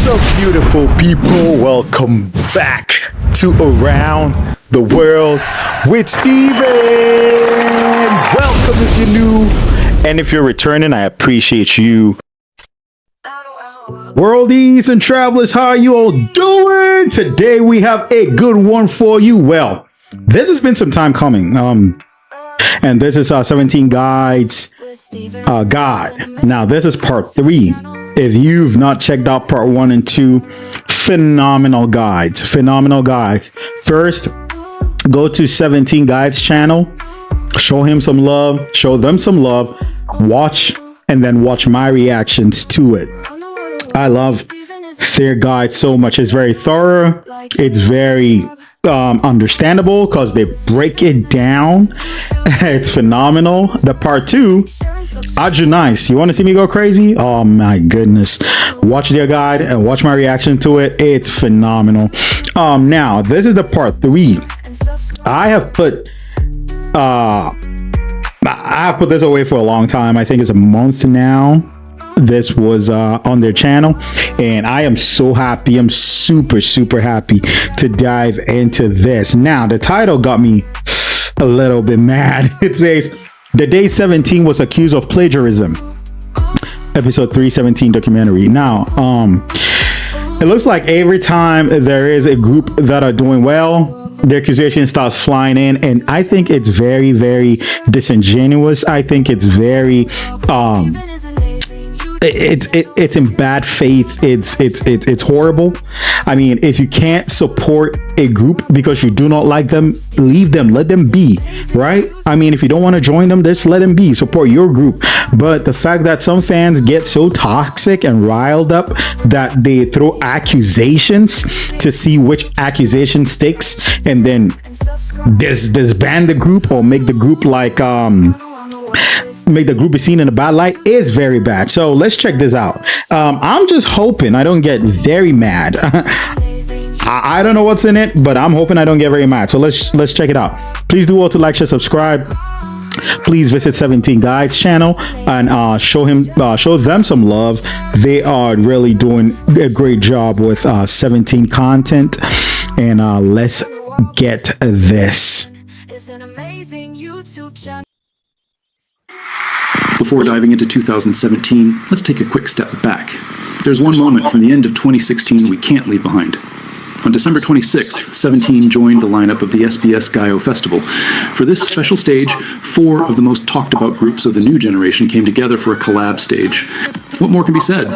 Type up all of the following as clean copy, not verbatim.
Beautiful people, welcome back to Around the World with Steven. Welcome if you're new, and if you're returning, I appreciate you. Worldies and travelers, how are you all doing? Today we have a good one for you. Well, this has been some time coming. And this is 17 guides guide. Now this is part 3. If you've not checked out part 1 and 2, phenomenal guides. First, go to 17 guides channel, show him some love, show them some love, watch, and then watch my reactions to it. I love their guide so much. It's very thorough. It's very understandable because they break it down. It's phenomenal. The part 2, nice. You want to see me go crazy? Oh my goodness. Watch their guide and watch my reaction to it. It's phenomenal. Now this is the part 3. I have put this away for a long time. I think it's a month now. This was on their channel, and I am so happy. I'm super happy to dive into this. Now the title got me a little bit mad. It says the day 17 was accused of plagiarism, episode 317 documentary. Now it looks like every time there is a group that are doing well, the accusation starts flying in, and I think it's very disingenuous. I think it's very it's in bad faith. It's horrible. I mean, if you can't support a group because you do not like them, leave them, let them be, right? I mean, if you don't want to join them, just let them be, support your group. But the fact that some fans get so toxic and riled up that they throw accusations to see which accusation sticks, and then disband the group or make the group like make the group be seen in a bad light is very bad. So let's check this out. I'm just hoping I don't get very mad. I don't know what's in it, but I'm hoping I don't get very mad. So let's check it out. Please do well to like, share, subscribe. Please visit 17 Guides channel and show them some love. They are really doing a great job with 17 content. And let's get this. It's an amazing YouTube channel. Before diving into 2017, let's take a quick step back. There's one moment from the end of 2016 we can't leave behind. On December 26th, 17 joined the lineup of the SBS Gaio Festival. For this special stage, 4 of the most talked about groups of the new generation came together for a collab stage. What more can be said?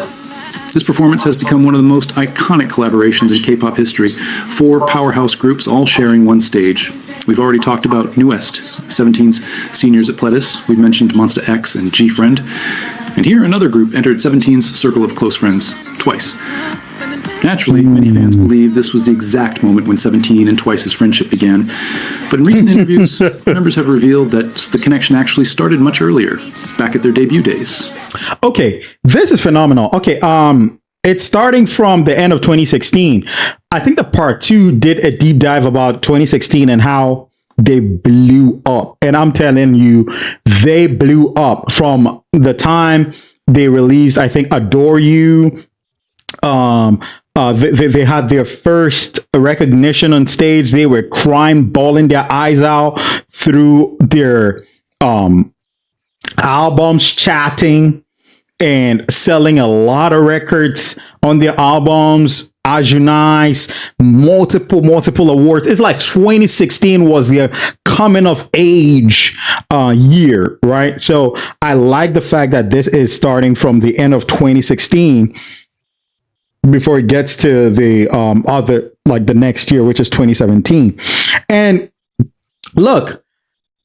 This performance has become one of the most iconic collaborations in K-pop history. 4 powerhouse groups all sharing one stage. We've already talked about Newest, 17's seniors at Pledis. We've mentioned Monsta X and G-Friend. And here another group entered 17's circle of close friends twice. Naturally, many fans believe this was the exact moment when 17 and Twice's friendship began. But in recent interviews, members have revealed that the connection actually started much earlier, back at their debut days. Okay, this is phenomenal. Okay, it's starting from the end of 2016. I think the part 2 did a deep dive about 2016 and how they blew up. And I'm telling you, they blew up from the time they released, I think, Adore You. They had their first recognition on stage. They were crying, bawling their eyes out through their albums, chatting and selling a lot of records on their albums. Nice, multiple awards. It's like 2016 was their coming of age year, right? So I like the fact that this is starting from the end of 2016 before it gets to the other, like the next year, which is 2017. And look,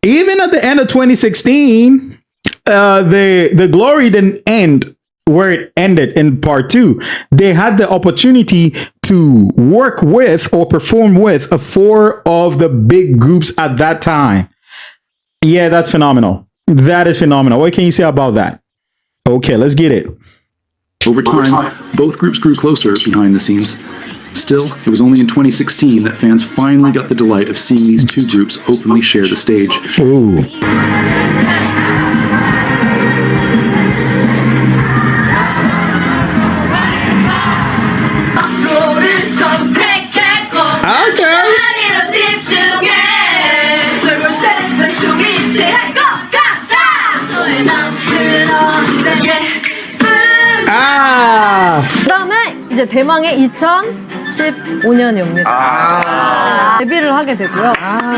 even at the end of 2016, the glory didn't end where it ended in part 2. They had the opportunity to work with or perform with 4 of the big groups at that time. Yeah, that's phenomenal. That is phenomenal. What can you say about that? Okay, let's get it. Over time, both groups grew closer behind the scenes. Still, it was only in 2016 that fans finally got the delight of seeing these 2 groups openly share the stage. Ooh. 이제 대망의 2015년이 옵니다. 데뷔를 하게 되고요.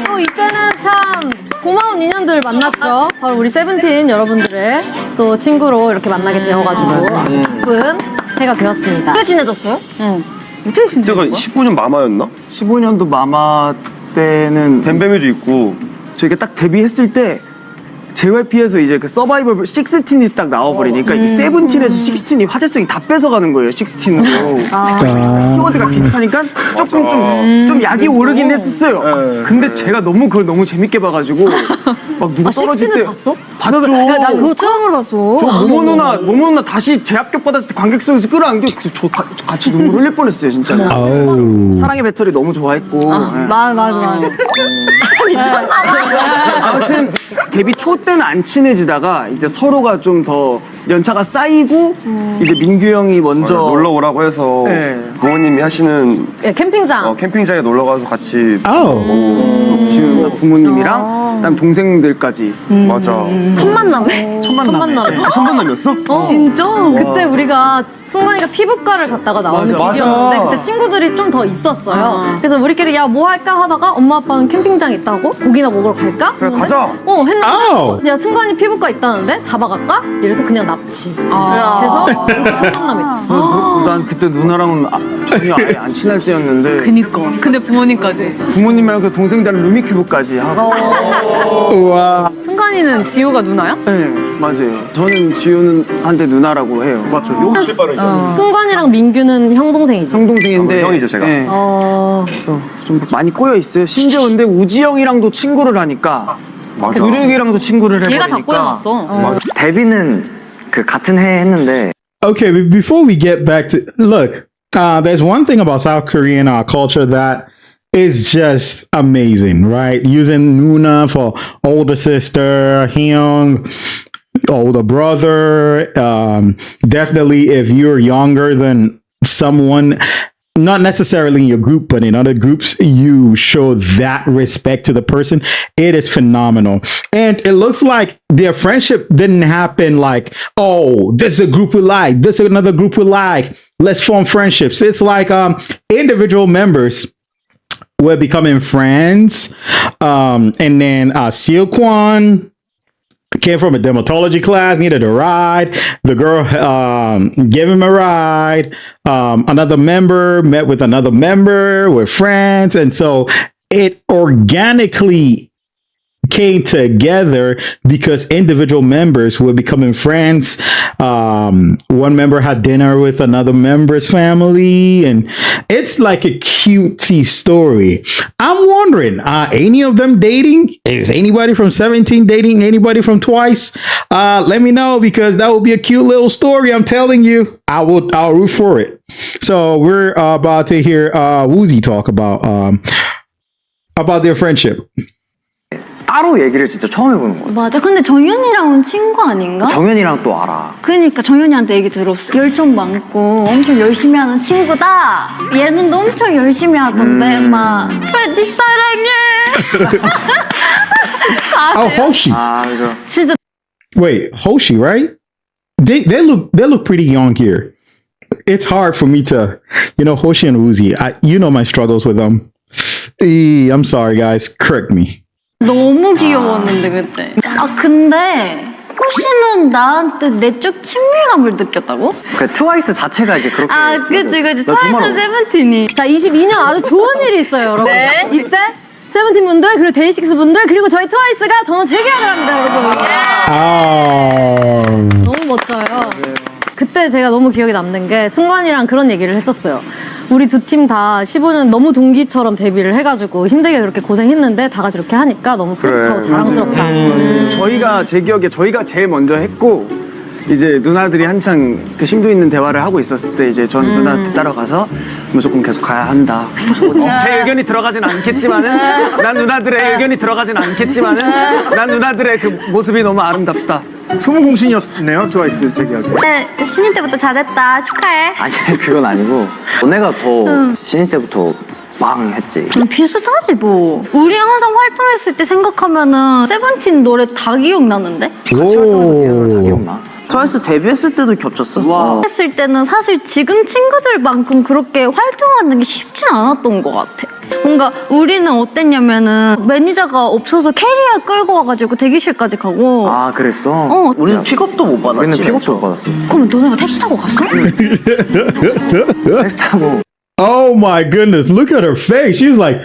또 이때는 참 고마운 인연들을 만났죠. 바로 우리 세븐틴 여러분들의 또 친구로 이렇게 만나게 되어가지고 아주 기쁜 해가 되었습니다. 어떻게 지내졌어요? 응. 어떻게 지내졌어요? 그때가 15년 마마였나? 15년도 마마 때는 뱀뱀이도 있고 저희가 딱 데뷔했을 때 JYP에서 이제 그 서바이벌 16이 딱 나와버리니까 이게 세븐틴에서 16이 화제성이 다 뺏어가는 거예요. 16으로. 키워드가 비슷하니까 조금 좀 약이 오르긴 했었어요. 근데 제가 그걸 너무 재밌게 봐가지고 막 누가 떨어질 때 봤어? 봤죠. 나 그거 처음으로 봤어. 저 모모 누나 다시 재합격 받았을 때 관객석에서 끌어안겨 저 같이 눈물 흘릴 뻔했어요 진짜. 사랑의 배터리 너무 좋아했고. 맞아. 아무튼 데뷔 초 때는 안 친해지다가 이제 서로가 좀 더 연차가 쌓이고 이제 민규 형이 먼저 놀러 오라고 해서 네. 부모님이 하시는 예, 캠핑장. 캠핑장에 놀러 가서 같이 지금 부모님이랑 그다음 동생들까지 맞아. 첫 만남에? 첫 만남에. 첫 만남이었어? 진짜? 그때 우리가 승관이가 피부과를 갔다가 나오는 맞아. 비디오였는데 그때 친구들이 좀 더 있었어요. 그래서 우리끼리 야 뭐 할까 하다가 엄마 아빠는 캠핑장 있다고? 고기나 먹으러 갈까? 그래, 했는데 가자. 했는데 아우. 야 승관이 피부과 있다는데 잡아갈까? 이래서 그냥 납치. 그래서 그렇게 첫 만남이 됐어. 난 그때 누나랑은 전혀 아예 안 친할 때였는데 그니까. 근데 부모님까지. 부모님이랑 그 동생들은 루미큐브까지 하고. 우와. 승관이는 지호가 누나야? 네 맞아요. 저는 지우는 한테 누나라고 해요. 맞죠. 욕 제일 빠르죠. 승관이랑 민규는 형 동생이지. 성동생인데 형이죠, 제가. 네. 그래서 좀 많이 꼬여 있어요. 심지어 근데 우지 형이랑도 친구를 하니까 맞아. 유력이랑도 친구를 해버리니까. 얘가 다 꼬여놨어. 데뷔는 그 같은 해에 했는데 Okay, before we get back to look, there's one thing about South Korean culture that is just amazing, right? Using Nuna for older sister, Hyung, older brother. Definitely, if you're younger than someone, not necessarily in your group, but in other groups, you show that respect to the person. It is phenomenal. And it looks like their friendship didn't happen like, oh, this is a group we like, this is another group we like, let's form friendships. It's like individual members were becoming friends. And then Seal Kwon came from a dermatology class, needed a ride. The girl gave him a ride. Another member met with another member, with friends. And so it organically came together because individual members were becoming friends. One member had dinner with another member's family, and it's like a cutesy story. I'm wondering, are any of them dating? Is anybody from 17 dating anybody from Twice? Let me know, because that would be a cute little story. I'm telling you, I'll root for it. So we're about to hear Woozy talk about their friendship. 따로 얘기를 진짜 처음 해보는 거야. 맞아. 근데 정연이랑은 친구 아닌가? 정연이랑 또 알아. 그러니까 정연이한테 얘기 들었어. 열정 많고 엄청 열심히 하는 친구다. 얘는 엄청 열심히 하던데 막 프레디 사랑해. Oh, Hoshi. 그죠. 진짜 Wait, Hoshi, right? They look pretty young here. It's hard for me to, Hoshi and Woozy. My struggles with them. I'm sorry, guys. Correct me. 너무 귀여웠는데 그때. 근데 호시는 나한테 내적 친밀감을 느꼈다고? 그 트와이스 자체가 이제 그렇게. 그치. 나 트와이스 정말 세븐틴이. 자, 22년 아주 좋은 일이 있어요, 여러분. 이때 세븐틴 분들, 그리고 데이식스 분들, 그리고 저희 트와이스가 전원 재계약을 합니다, 여러분. 너무 멋져요. 그때 제가 너무 기억에 남는 게 승관이랑 그런 얘기를 했었어요. 우리 두 팀 다 15년 너무 동기처럼 데뷔를 해가지고 힘들게 그렇게 고생했는데 다 같이 이렇게 하니까 너무 뿌듯하고 자랑스럽다. 저희가 제 기억에 저희가 제일 먼저 했고 이제 누나들이 한창 그 심도 있는 대화를 하고 있었을 때 이제 전 누나한테 따라가서 무조건 계속 가야 한다. 제 의견이 들어가진 않겠지만은 난 누나들의 의견이 들어가진 않겠지만은 난 누나들의 그 모습이 너무 아름답다. 소무공신이었네요, 트와이스 제기하기. 신인 때부터 잘했다. 축하해. 아니 그건 아니고 너네가 더 신인 때부터 빵 했지. 비슷하지 뭐. 우리 항상 활동했을 때 생각하면은 세븐틴 노래 다 기억나는데? 같이 활동해서 다 기억나. 트와이스 데뷔했을 때도 겹쳤어. 했을 때는 사실 지금 친구들만큼 그렇게 활동하는 게 쉽진 않았던 것 같아. 뭔가 우리는 어땠냐면은 매니저가 없어서 캐리어 끌고 와가지고 대기실까지 가고. 아 그랬어? 우리는 픽업도 못 받았지. 우리는 픽업도 못 받았어. 그러면 너네가 택시 타고 갔어? 택시 타고 Oh my goodness, look at her face. She's like,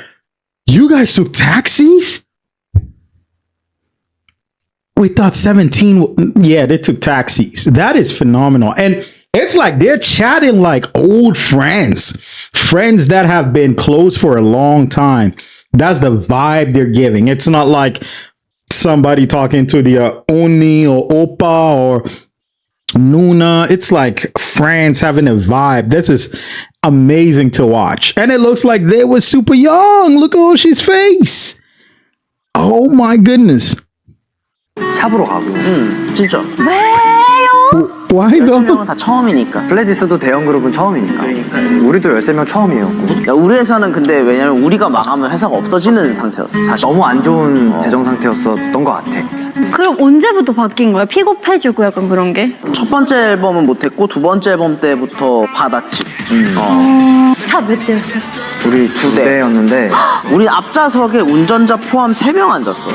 you guys took taxis? We thought 17, yeah, they took taxis. That is phenomenal. And it's like they're chatting like old friends, friends that have been close for a long time. That's the vibe they're giving. It's not like somebody talking to the Oni or Opa or Nuna. It's like friends having a vibe. This is amazing to watch. And it looks like they were super young. Look at Oshi's face. Oh my goodness. 샵으로 가고. 진짜. Why though? 13명은 다 처음이니까. 플레디스도 대형 그룹은 처음이니까. 우리도 13명 처음이었고. 야, 우리 회사는 근데 왜냐면 우리가 망하면 회사가 없어지는 상태였어. 사실. 너무 안 좋은 재정 상태였었던 것 같아. 그럼 언제부터 바뀐 거야? 픽업해주고 약간 그런 게? 첫 번째 앨범은 못했고 두 번째 앨범 때부터 받았지. 차 몇 대였어? 우리 두 대였는데 우리 앞좌석에 운전자 포함 3명 앉았어.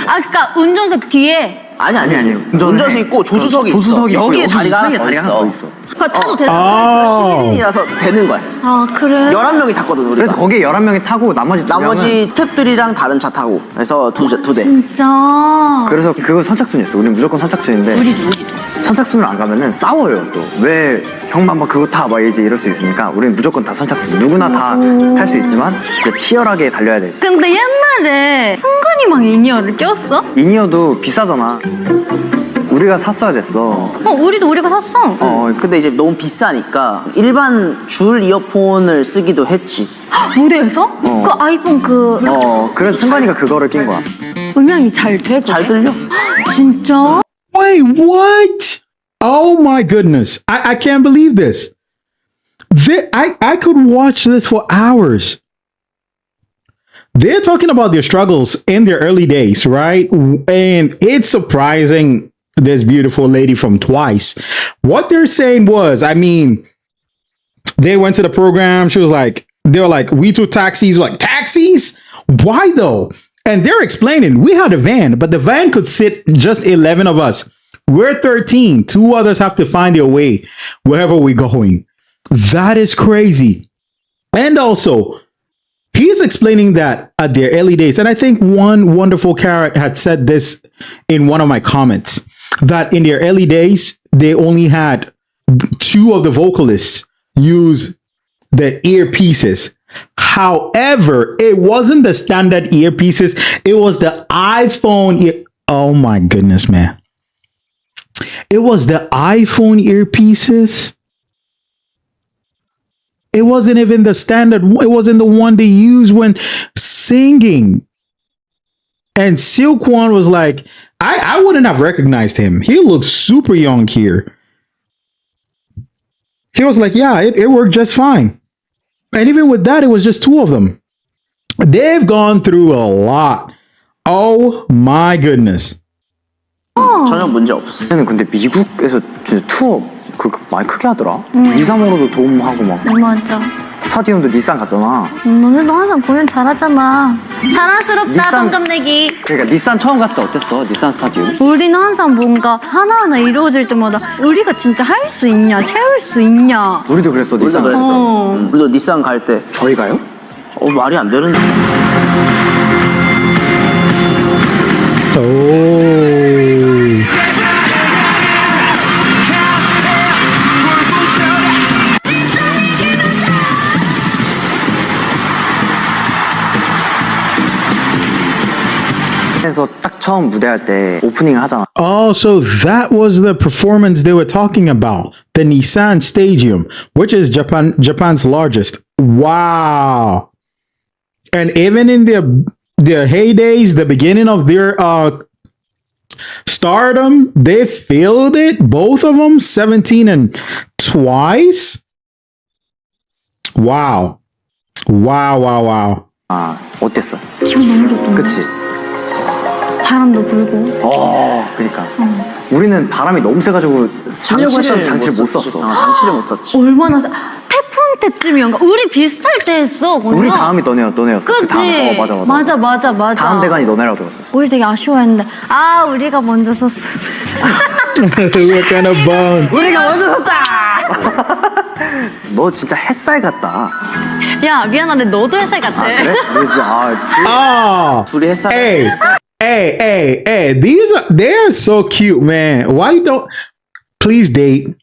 아, 그니까 운전석 뒤에. 아니. 운전석 있고 조수석이 있어. 조수석이 있고 여기에 여기 자리가 하나 자리가 더 하나 더 있어. 있어. 그거 타도 되나? 시민인이라서 되는 거야. 아, 그래? 11명이 탔거든 우리가. 그래서 거기에 11명이 타고 나머지 두 명은 나머지 스태프들이랑 다른 차 타고 그래서 두 대. 진짜. 그래서 그거 선착순이었어. 우리는 무조건 선착순인데 선착순을 안 가면은 싸워요 또. 왜 형만 막 그거 타 막 이제 이럴 수 있으니까 우리는 무조건 다 선착순. 누구나 다 탈 수 있지만 진짜 치열하게 달려야 되지. 근데 옛날에 승관이mang 인이어를 꼈어? 인이어도 비싸잖아. 우리가 샀어야 됐어. 우리가 샀어. 근데 이제 너무 비싸니까 일반 줄 이어폰을 쓰기도 했지. 무대에서? 그 아이폰 그래서 승관이가 그거를 낀 거야. 음향이 잘 돼? 잘 들려. 진짜? Wait, what? Oh my goodness. I can't believe this. I could watch this for hours. They're talking about their struggles in their early days, right? And it's surprising this beautiful lady from Twice. What they're saying was, I mean, they went to the program. They were like, we took taxis. Like, taxis? Why though? And they're explaining, we had a van, but the van could sit just 11 of us. We're 13. 2 others have to find their way wherever we're going. That is crazy. And also, he's explaining that at their early days, and I think one wonderful carrot had said this in one of my comments, that in their early days, they only had 2 of the vocalists use the earpieces. However, it wasn't the standard earpieces. It was the iPhone. Oh my goodness, man. It was the iPhone earpieces. It wasn't even the standard. It wasn't the one they use when singing. And Silkwan was like, I wouldn't have recognized him. He looks super young here. He was like, yeah, it worked just fine. And even with that, it was just 2 of them. They've gone through a lot. Oh my goodness. 전혀 문제 없어. 얘는 근데 미국에서 진짜 투어 많이 크게 하더라. 니사모로도 도움하고 막 맞아. 스타디움도 닛산 갔잖아. 너네도 항상 공연 잘하잖아. 자랑스럽다, 닛산- 동갑내기. 그러니까 닛산 처음 갔을 때 어땠어? 닛산 스타디움? 우리는 항상 뭔가 하나하나 이루어질 때마다 우리가 진짜 할 수 있냐, 채울 수 있냐. 우리도 그랬어. 우리도 닛산 그랬어. 갔어. 우리도 닛산 갈 때 저희 가요? 말이 안 되는. Oh. 그래서 딱 처음 무대할 때 오프닝을 하잖아. Oh, so that was the performance they were talking about. The Nissan Stadium, which is Japan's largest. Wow. And even in their heydays, the beginning of their stardom, they filled it. Both of them, 17 and Twice. Wow. Wow. 아, 어땠어? 기분 너무 좋던데. 그치? 바람도 불고. 그니까. 우리는 바람이 너무 세가지고 쓰려고 했던 장치를 못 썼어. 장치를 못 썼지. 얼마나 태풍 때쯤이었가? 우리 비슷할 때 했어. 거기서. 우리 다음이 너네였어. 그치? 그 다음, 맞아. 다음 대관이 너네라고 들었었어. 우리 되게 아쉬워했는데 우리가 먼저 썼어. We're kind of bummed. 우리가 먼저 섰다. 너 진짜 햇살 같다. 야 미안한데 너도 햇살 같아. 그래? Oh, 둘이 햇살. hey, they're so cute, man. Why don't please date,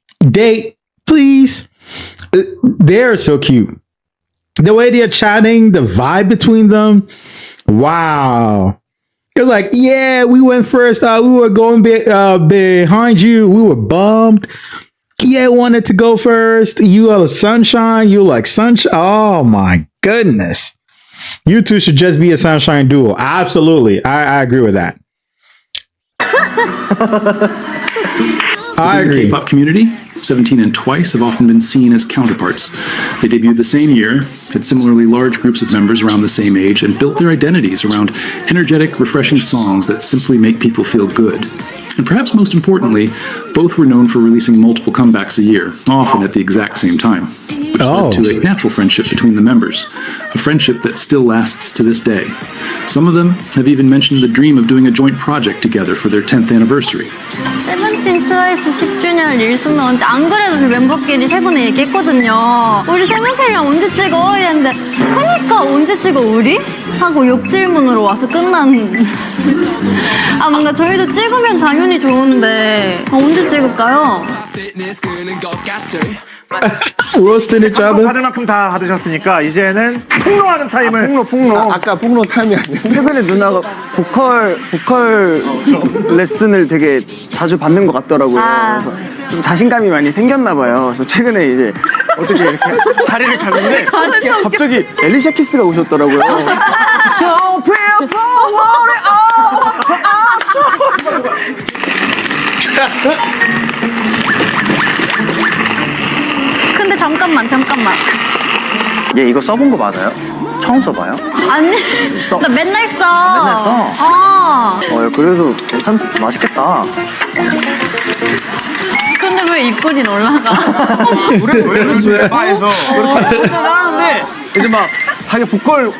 please? They're so cute. The way they're chatting, the vibe between them, wow. It's like, yeah, we went first. We were going behind you. We were bummed. Yeah, wanted to go first. You are sunshine. You like sunshine. Oh my goodness. You two should just be a sunshine duo. Absolutely. I agree with that. I Within the agree. K-pop community, 17 and Twice have often been seen as counterparts. They debuted the same year, had similarly large groups of members around the same age, and built their identities around energetic, refreshing songs that simply make people feel good. And perhaps most importantly, both were known for releasing multiple comebacks a year, often at the exact same time, which led to a natural friendship between the members, a friendship that still lasts to this day. Some of them have even mentioned the dream of doing a joint project together for their 10th anniversary. 세븐틴 트와이스 10주년 릴스는 언제? 안 그래도 저희 멤버끼리 최근에 얘기했거든요. 우리 세븐틴이랑 언제 찍어? 이랬는데 그니까 언제 찍어 우리? 하고 욕질문으로 와서 끝난. 뭔가 저희도 찍으면 당연히 좋은데 언제 찍을까요? Roasting each other. 받을 만큼 다 받으셨으니까 이제는 폭로하는 타임을. 폭로. 아까 폭로 타임이 아니에요. 최근에 누나가 보컬 레슨을 되게 자주 받는 것 같더라고요. 그래서 좀 자신감이 많이 생겼나 봐요. 그래서 최근에 이제 어저께 이렇게 자리를 갔는데 갑자기 엘리샤 키스가 오셨더라고요. So people want it all. 근데 잠깐만. 얘 이거 써본 거 맞아요? 처음 써봐요? 아니, 나 맨날 써. 맨날 써? 그래도 맛있겠다. 근데 왜 입꼬리는 올라가? 우리는 왜 그랬어요? 바에서 한잔 하는데 이제 막 자기 보컬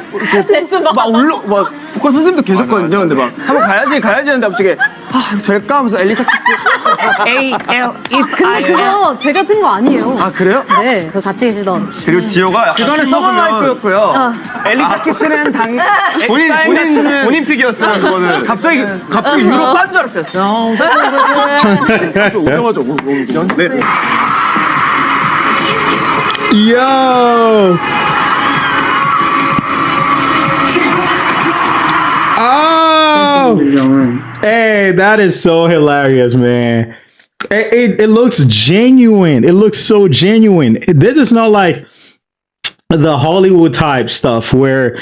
막 보컬 선생님도 계셨거든요. 근데 막 한번 가야지 하는데 갑자기 이거 될까 하면서 엘리샤 키스 근데 그거 제가 든 거 아니에요. 아 그래요? 네, 그 같이 계시던. 그리고 지효가 그거는 서버 마이크였고요. 엘리샤 키스는 본인 픽이었어요 그거는. 갑자기 유로 빠진 줄 알았어요. 오자마자 네. Yo. Oh. Hey, that is so hilarious, man. It looks genuine. It looks so genuine. This is not like the Hollywood type stuff where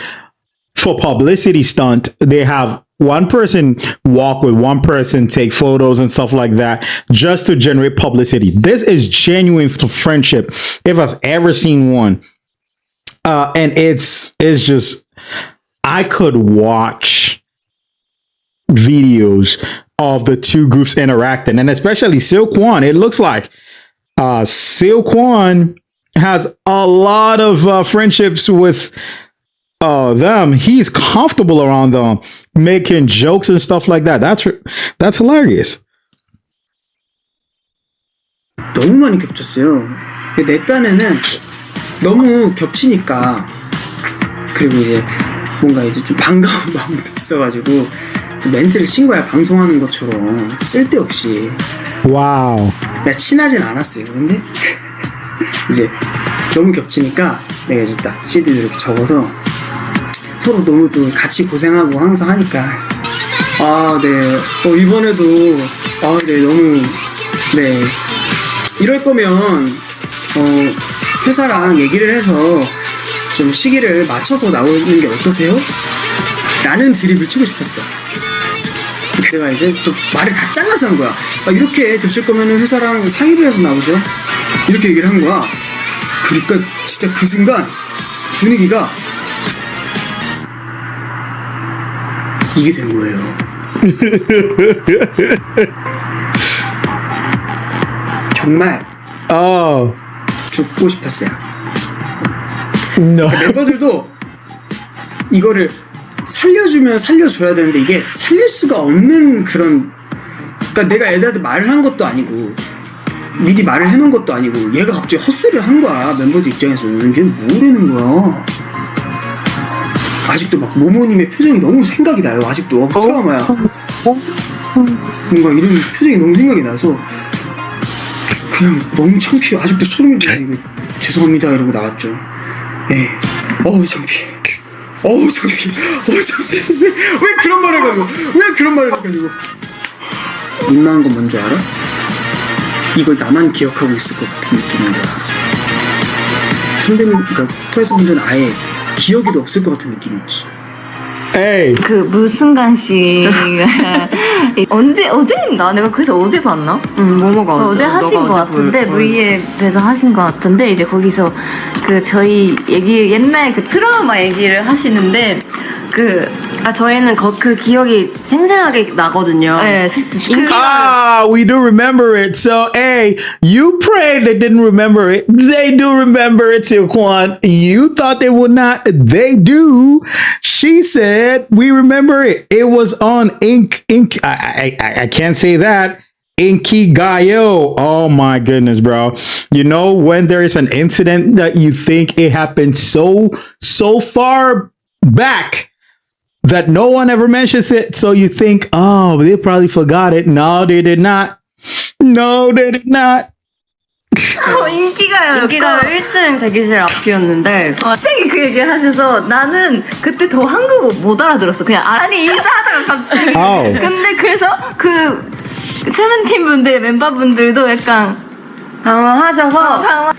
for publicity stunt, they have one person walk with one person, take photos and stuff like that just to generate publicity. This is genuine friendship if I've ever seen one. And it's just, I could watch videos of the two groups interacting, and especially Silkwan. It looks like Silkwan has a lot of friendships with them. He's comfortable around them, making jokes and stuff like that. That's hilarious. 너무 많이 겹쳤어요. 내 딴에는 너무 겹치니까, 그리고 이제 뭔가 이제 좀 반가운 마음도 있어가지고 멘트를 친 거야. 방송하는 것처럼 쓸데없이. 와우. 내가 친하진 않았어요. 근데 이제 너무 겹치니까 내가 이제 딱 CD를 이렇게 적어서 서로 너무 또 같이 고생하고 항상 하니까 네. 이번에도 네, 너무 네. 이럴 거면 회사랑 얘기를 해서 좀 시기를 맞춰서 나오는 게 어떠세요? 라는 드립을 치고 싶었어. 내가 이제 또 말을 다 잘라서 한 거야. 이렇게 겹칠 거면은 회사랑 상의를 해서 나오죠. 이렇게 얘기를 한 거야. 그러니까 진짜 그 순간 분위기가 이게 된 거예요. 정말 Oh 죽고 싶었어요. no. 멤버들도 이거를 살려주면 살려줘야 되는데 이게 살릴 수가 없는 그런, 그러니까 내가 애들한테 말을 한 것도 아니고 미리 말을 해놓은 것도 아니고 얘가 갑자기 헛소리를 한 거야. 멤버들 입장에서는 얘는 뭐라는 거야. 아직도 막 모모님의 표정이 너무 생각이 나요. 아직도 트라우마야. 뭔가 이런 표정이 너무 생각이 나서 그냥 너무 창피해. 아직도 소름이 돋아요. 죄송합니다 이러고 나왔죠. 예. 어우 창피해. 왜 그런 말을 해가지고 민망한 건 뭔지 알아? 이걸 나만 기억하고 있을 것 같은 느낌인 거야. 선배님, 그러니까 트와이스 분들은 아예 기억에도 없을 것 같은 느낌이었지. Hey. 그 무슨 씨 어제인가? 내가 그래서 어제 봤나? 뭐뭐가 어제 하신 것 같은데 V앱에서 하신 것 같은데 이제 거기서 그 저희 얘기 옛날 그 트라우마 얘기를 하시는데 저희는 그 기억이 생생하게 나거든요. 네, We do remember it. So, hey, you prayed they didn't remember it. They do remember it, Silkwan. You thought they would not. They do. She said, we remember it. It was on Ink. I can't say that. Inkigayo. Oh my goodness, bro. You know, when there is an incident that you think it happened so far back that no one ever mentions it, so you think, oh, they probably forgot it. No, they did not. 인기가요 1층 대기실 앞이었는데 갑자기 그 얘기를 하셔서 나는 그때 더 한국어 못 알아들었어. 그냥 아니 인사하다가 갑자기 근데 그래서 그 세븐틴 분들 멤버분들도 약간 당황하셔서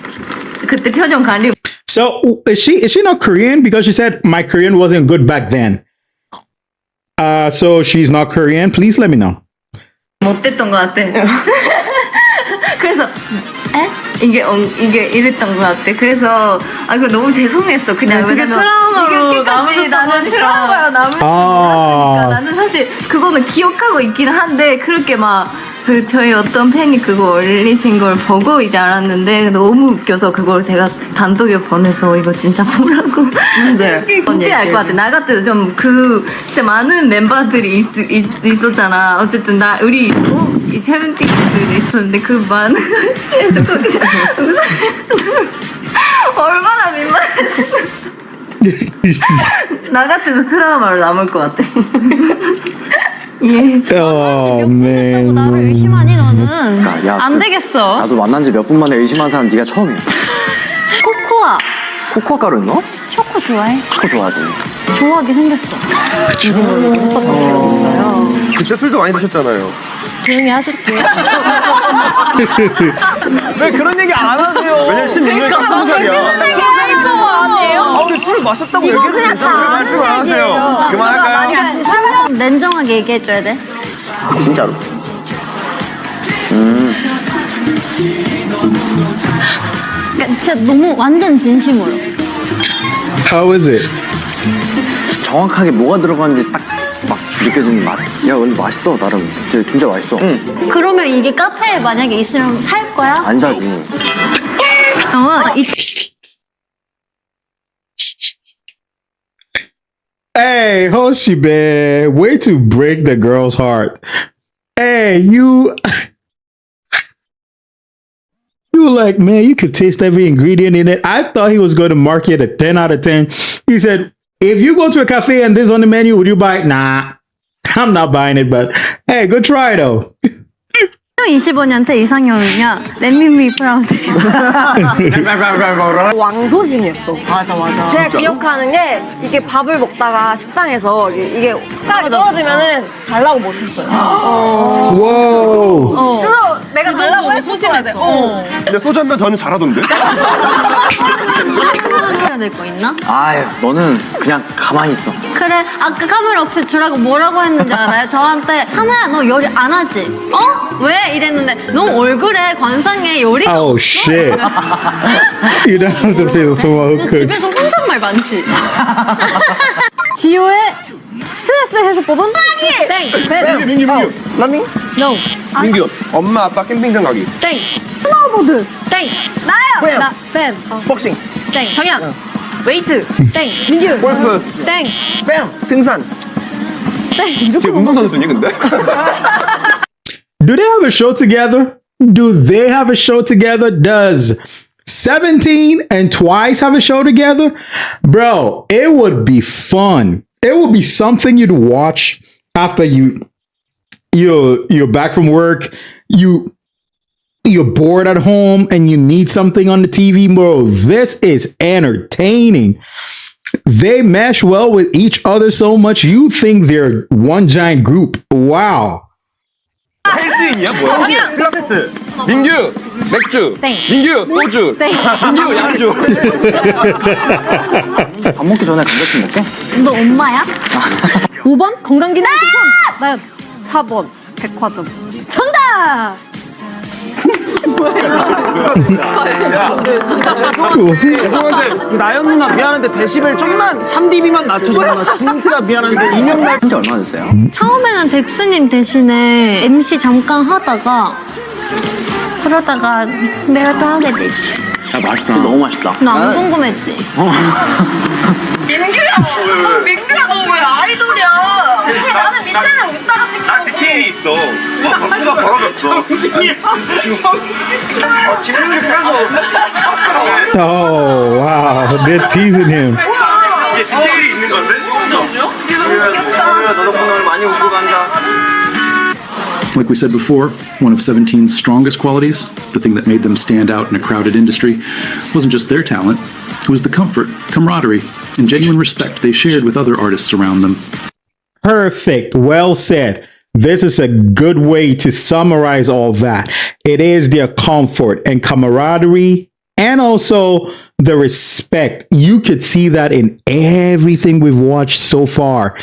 그때 표정 관리. So is she not Korean? Because she said my Korean wasn't good back then. So she's not Korean. Please let me know. 못됐던 것 같아. 그래서 이게 이랬던 것 같아. 그래서 그거 너무 죄송했어. 그냥 그게 트라우마로 남으셨던 나는 트라우마로 남을 줄 몰랐으니까 나는 사실 그거는 기억하고 있긴 한데 그렇게 막 저희 어떤 팬이 그거 올리신 걸 보고 이제 알았는데 너무 웃겨서 그걸 제가 단독에 보내서 이거 진짜 보라고. 뭔지 알 것 같아. 나 같아도 좀 진짜 많은 멤버들이 있었잖아. 어쨌든 우리 이 세븐틴 분들이 있었는데 그 많은 시에서 거기서 얼마나 민망했어. 나 같아도 트라우마로 남을 것 같아. 예. Oh man. 나를 의심하니 너는 야, 안 되겠어. 나도 만난 지 몇 분 만에 의심한 사람 네가 처음이야. 코코아 코코아 가루 넣어? 초코 좋아해? 초코 좋아하지. 좋아하게 생겼어. 인증으로 했었던 기억이 있어요. 그때 술도 많이 드셨잖아요. 조용히 하십시오. 왜 그런 얘기 안 하세요? 왜냐면 16년이니까 20살이야. 우리 술을 마셨다고 얘기해도 괜찮아요. 말씀을 안 하세요. 그만할까요? 냉정하게 얘기해줘야 돼. 진짜로. 그러니까 진짜 너무 완전 진심으로. How is it? 정확하게 뭐가 들어가는지 딱 막 느껴지는 맛. 야, 근데 맛있어, 나름. 진짜 맛있어. 그러면 이게 카페에 만약에 있으면 살 거야? 안 사지. Hey, Hoshi, man. Way to break the girl's heart. Hey, you were like, man, you could taste every ingredient in it. I thought he was going to mark it a 10 out of 10. He said, if you go to a cafe and this on the menu, would you buy it? Nah, I'm not buying it, but hey, good try though. 25년째 이상형이냐? Let me be proud. 왕소심이었어. 맞아. 제가 기억하는 게 이게 밥을 먹다가 식당에서 이게 숟가락이 떨어지면은 달라고 못했어요. Whoa. 그래서 내가 달라고 소심했어. 근데 소주 한 잔 저는 잘하던데? 해야 될 거 있나? 아유, 너는 그냥 가만히 있어. 그래, 아까 카메라 없이 주라고 뭐라고 했는지 알아요? 저한테 하나야 너 요리 안 하지? 왜? 이랬는데 너 얼굴에 관상에 요리가 Oh 없어. shit. You don't have to say someone who 너 cooks. 집에서 혼잣말 많지? 지효의 스트레스 해소법은? 땡! 민규. 러닝? No! 민규. 엄마, 아빠 캠핑장 가기. 땡! 스케이트보드. 땡. 나요. 나 뱀. 복싱. 땡. 정현. 웨이트. 땡. 민규. 골프. 땡. 뺨. 등산. 땡. 이렇게 지금 운동선수니 근데? Do they have a show together? Do they have a show together? Does 17 and Twice have a show together? Bro, it would be fun. It would be something you'd watch after you're back from work. You're bored at home and you need something on the TV, bro. This is entertaining. They mesh well with each other so much you think they're one giant group. Wow. 헬스인이야 뭐야? 필라테스. 민규 맥주. 땡. 민규 소주. 땡. 민규 양주. 밥 먹기 전에 감자칩 먹게? 너 엄마야? 5번 건강기능식품. 나연. 4번 백화점. 정답. 죄송한데 나연 누나 미안한데 데시벨 좀만 3dB만 낮춰줘. 나 진짜 미안한데 이명날 한지 얼마나 됐어요? 처음에는 덱스님 대신에 MC 잠깐 하다가 그러다가 내가 또 하게 됐지. 야 맛있다. 너무 맛있다. 너 안 궁금했지? 민규야 너 왜 아이돌이야? 근데 나는 밑에는 웃다가 찍고. 나 디테일이 있어. 누가 벌어졌어. 지금 김민규 그래서 Oh, wow. They're teasing him. 이게 디테일이 있는 건데? 너 덕분에 오늘 많이 웃고 간다. Like we said before, one of 17's strongest qualities, the thing that made them stand out in a crowded industry, wasn't just their talent, it was the comfort, camaraderie, and genuine respect they shared with other artists around them. Perfect. Well said. This is a good way to summarize all that. It is their comfort and camaraderie and also the respect. You could see that in everything we've watched so far.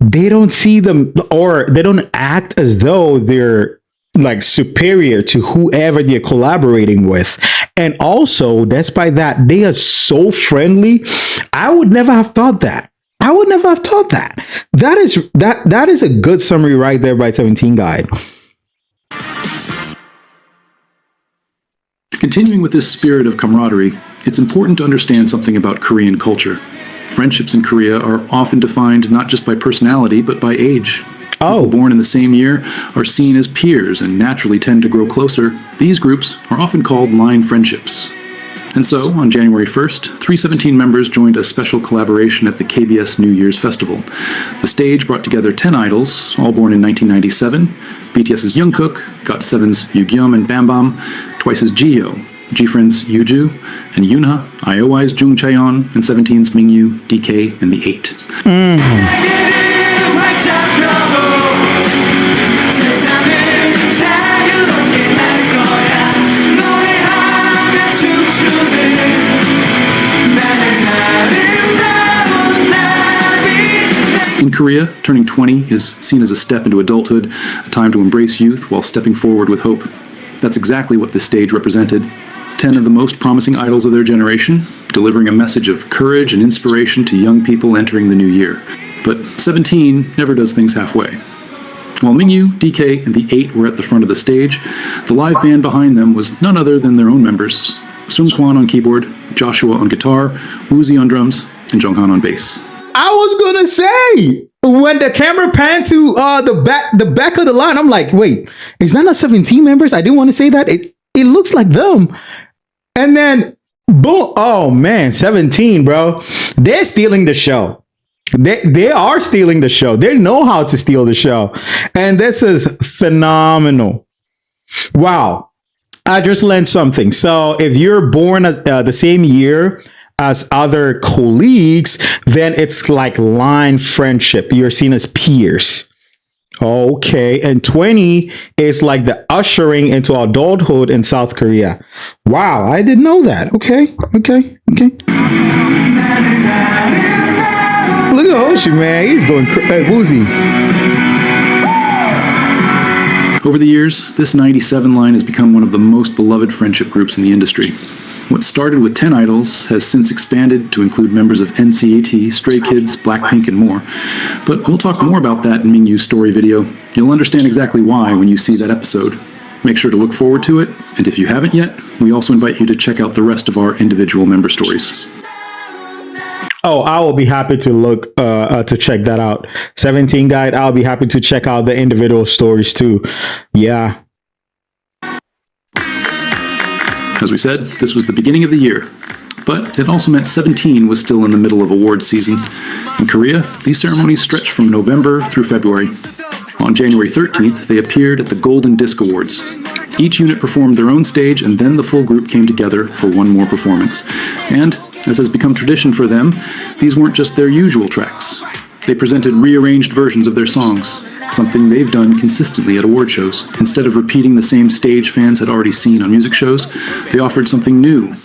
They don't see them or they don't act as though they're like superior to whoever they're collaborating with. And also, despite that, they are so friendly. I would never have thought that. I would never have thought that. That is a good summary right there by 17 Guide. Continuing with this spirit of camaraderie, it's important to understand something about Korean culture. Friendships in Korea are often defined not just by personality, but by age. Oh. People born in the same year are seen as peers and naturally tend to grow closer. These groups are often called line friendships. And so, on January 1st, 317 members joined a special collaboration at the KBS New Year's Festival. The stage brought together 10 idols, all born in 1997, BTS's Jungkook, GOT7's Yugyeom and Bam Bam, Twice's Jihyo, G-Friend's Yuju, and Yoonha, IOI's Jung Chaeyeon, and 17's Mingyu, DK, and the 8. In Korea, turning 20 is seen as a step into adulthood, a time to embrace youth while stepping forward with hope. That's exactly what this stage represented. 10 of the most promising idols of their generation, delivering a message of courage and inspiration to young people entering the new year. But 17 never does things halfway. While Mingyu, DK, and the 8 were at the front of the stage, the live band behind them was none other than their own members. Seungkwan on keyboard, Joshua on guitar, Woozi on drums, and Jonghan on bass. I was gonna say when the camera panned to the back of the line, I'm like, wait, is that not 17 members? I didn't want to say that. It looks like them. And then boom, oh man, 17, bro. They're stealing the show. They are stealing the show. They know how to steal the show. And this is phenomenal. Wow. I just learned something. So if you're born the same year as other colleagues, then it's like line friendship. You're seen as peers. Okay. And 20 is like the ushering into adulthood in South Korea. Wow. I didn't know that. Okay. Look at Hoshi, man. He's going woozy. Over the years, this 97 line has become one of the most beloved friendship groups in the industry. What started with 10 idols has since expanded to include members of NCT, Stray Kids, Blackpink, and more. But we'll talk more about that in Mingyu's story video. You'll understand exactly why when you see that episode. Make sure to look forward to it, and if you haven't yet, we also invite you to check out the rest of our individual member stories. Oh, I will be happy to look to check that out. 17 guide, I'll be happy to check out the individual stories too. Yeah. As we said, this was the beginning of the year, but it also meant 17 was still in the middle of awards season. In Korea, these ceremonies stretch from November through February. On January 13th, they appeared at the Golden Disc Awards. Each unit performed their own stage, and then the full group came together for one more performance. And, as has become tradition for them, these weren't just their usual tracks. They presented rearranged versions of their songs, something they've done consistently at award shows. Instead of repeating the same stage fans had already seen on music shows, they offered something new.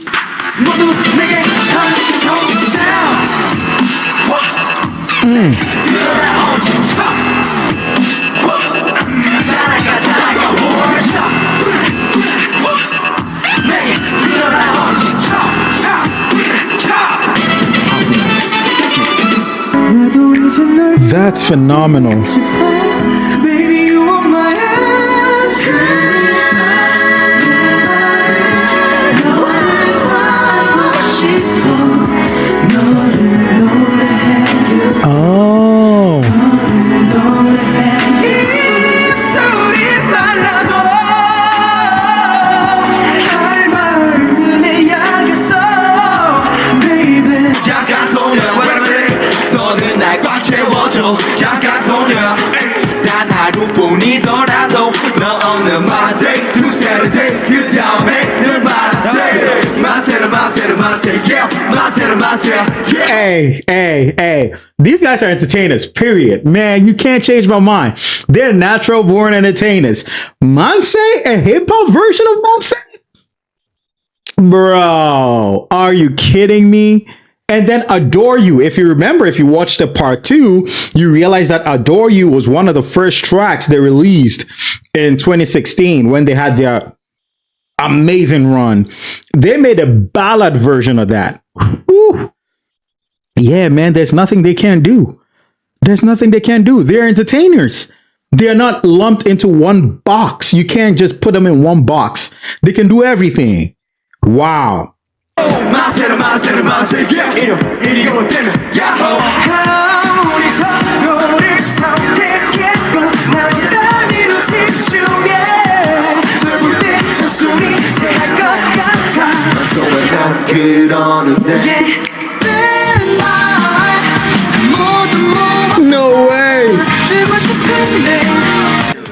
That's phenomenal. Oh. Hey. These guys are entertainers, period. Man, you can't change my mind. They're natural born entertainers. Manse, a hip-hop version of Manse? Bro, are you kidding me? And then Adore You. If you remember, if you watched the part 2, you realize that Adore You was one of the first tracks they released in 2016 when they had their amazing run. They made a ballad version of that. Whew. Yeah, man, there's nothing they can't do. There's nothing they can't do. They're entertainers. They're not lumped into one box. You can't just put them in one box. They can do everything. Wow. No way.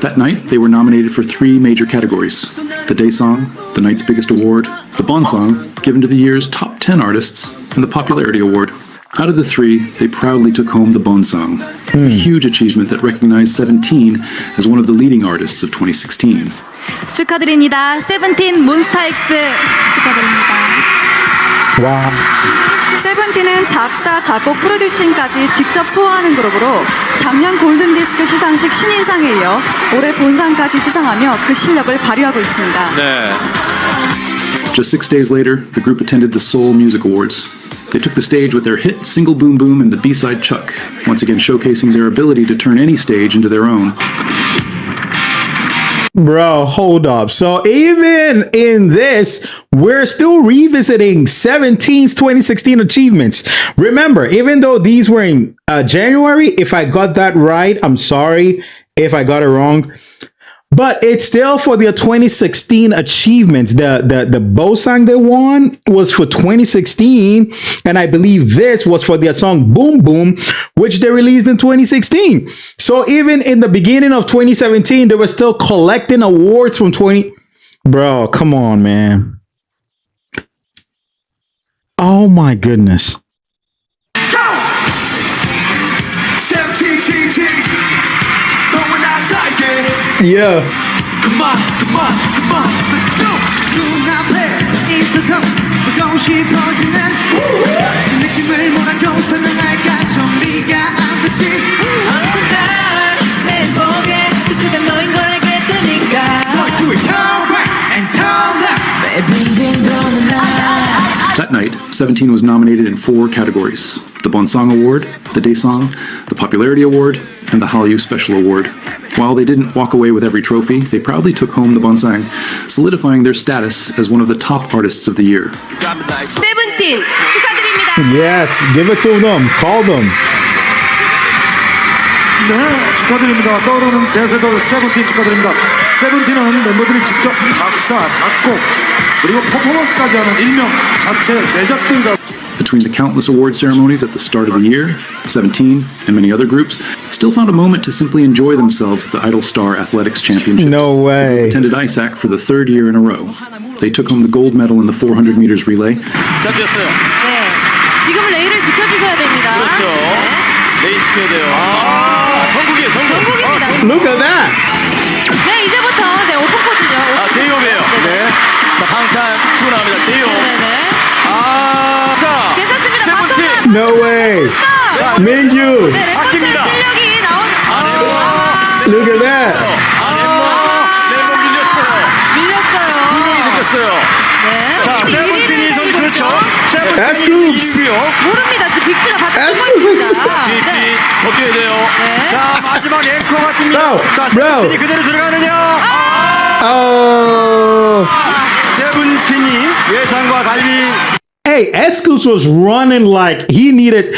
That night, they were nominated for 3 major categories: the Day Song, the Night's Biggest Award, the Bon Song, given to the year's top 10 artists, and the Popularity Award. Out of the 3, they proudly took home the Bon Song, a huge achievement that recognized 17 as one of the leading artists of 2016. 축하드립니다. 세븐틴 몬스타엑스 축하드립니다. Wow. 세븐틴은 작사, 작곡, 프로듀싱까지 직접 소화하는 그룹으로 작년 골든디스크 시상식 신인상에 이어 올해 본상까지 수상하며 그 실력을 발휘하고 있습니다. 네. Just 6 days later, the group attended the Seoul Music Awards. They took the stage with their hit Single Boom Boom and the B-side Chuck, once again showcasing their ability to turn any stage into their own. Bro, hold up. So even in this, we're still revisiting 17's 2016 achievements. Remember, even though these were in January, if I got that right, I'm sorry if I got it wrong. But it's still for their 2016 achievements. The Bosang they won was for 2016. And I believe this was for their song Boom Boom, which they released in 2016. So even in the beginning of 2017, they were still collecting awards from 20. Bro, come on, man. Oh my goodness. Yeah. Come on. That night, 17 was nominated in 4 categories: the Bon Song Award, the Day Song, the Popularity Award, and the Hallyu Special Award. While they didn't walk away with every trophy, they proudly took home the Bonsang, solidifying their status as one of the top artists of the year. 세븐틴 축하드립니다. Yes, give it to them. Call them. 네, 축하드립니다. 떠오르는 대세돌 세븐틴 축하드립니다. 세븐틴은 멤버들이 직접 작사, 작곡, 그리고 퍼포먼스까지 하는 일명 자체 제작들과 Between the countless award ceremonies at the start of the year, 17 and many other groups still found a moment to simply enjoy themselves at the Idol Star Athletics Championships. No way. Attended ISAC for the third year in a row. They took home the gold medal in the 400 meters relay. 네, 지금은 레일을 지켜주셔야 됩니다. 그렇죠. 레일 지켜야 돼요. 전국이에요, 전국. 전국입니다. Look at that. 네, 이제부터 네 오픈코드죠. 제이홉이에요. 네. 자, 방탄 추고 나갑니다. 제이홉. 네네. 자, 괜찮습니다. 세븐틴. No way. Mingyu. 네, 레코드 아낍니다. 실력이 나온. Look at that. 멤버 밀렸어요. 분명히 밀렸어요. 생겼어요. 네. 자, 세븐틴이 선수 그렇죠. That's 세븐틴이 hoops. 2위요. 모릅니다. 지금 빅스가 같이 That's 뛰고 있습니다. 빅 네. 버텨야 돼요. 네. 자, 마지막 앵커 같습니다. Bro, 자, bro. 세븐틴이 그대로 들어가느냐? Oh. 세븐틴이 예상과 달리 Hey, Escoops was running like he needed.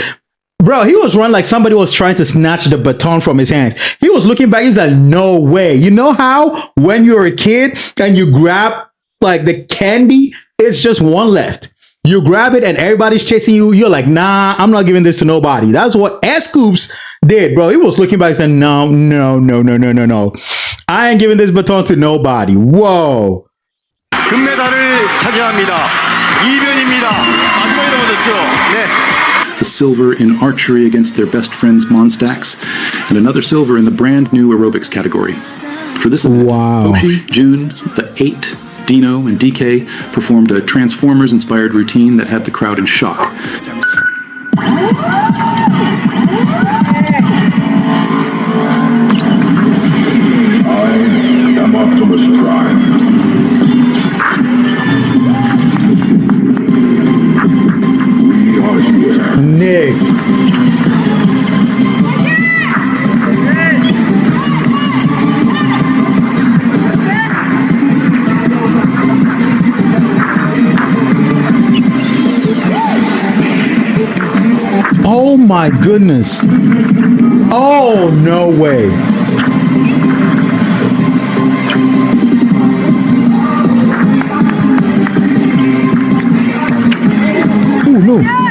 Bro, he was running like somebody was trying to snatch the baton from his hands. He was looking back. He's like, no way. You know how when you're a kid and you grab like the candy, it's just one left. You grab it and everybody's chasing you. You're like, nah, I'm not giving this to nobody. That's what Escoops did, bro. He was looking back saying, no. I ain't giving this baton to nobody. Whoa. 금메달을 차지합니다. 이변입니다. 마지막에 넘어졌죠. 네. The silver in archery against their best friends Monstax, and another silver in the brand new aerobics category. For this event, Wow. Oshi, June, the 8, Dino, and DK performed a Transformers-inspired routine that had the crowd in shock. I'm Optimus Prime. Nick. Oh my goodness. Oh, no way. Oh, no.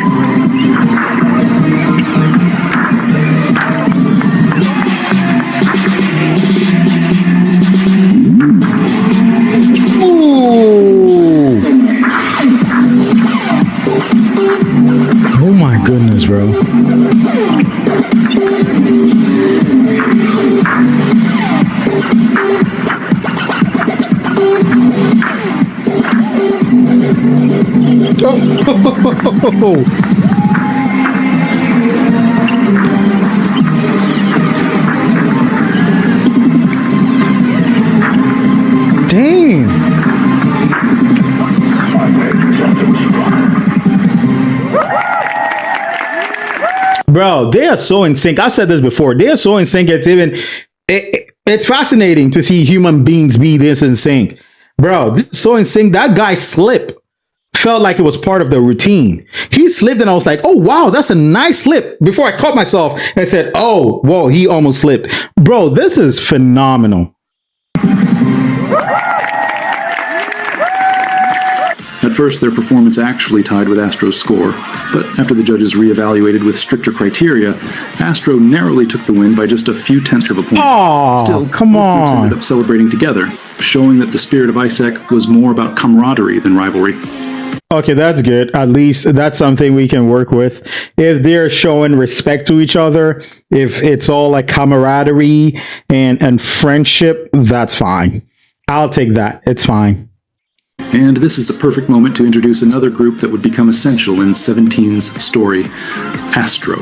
Oh my goodness, bro. Oh. Damn. Bro, they are so in sync. I've said this before. They are so in sync. It's fascinating to see human beings be this in sync. Bro, so in sync. That guy slip felt like it was part of the routine. He slipped and I was like, oh, wow, that's a nice slip. Before I caught myself and said, oh, whoa, he almost slipped. Bro, this is phenomenal. At first, their performance actually tied with Astro's score, but after the judges reevaluated with stricter criteria, Astro narrowly took the win by just a few tenths of a point. Oh, Still, come both groups on. ended up celebrating together, showing that the spirit of ISEC was more about camaraderie than rivalry. Okay, that's good. At least that's something we can work with. If they're showing respect to each other, if it's all like camaraderie and friendship, that's fine. I'll take that. It's fine. And this is the perfect moment to introduce another group that would become essential in 17's story, Astro.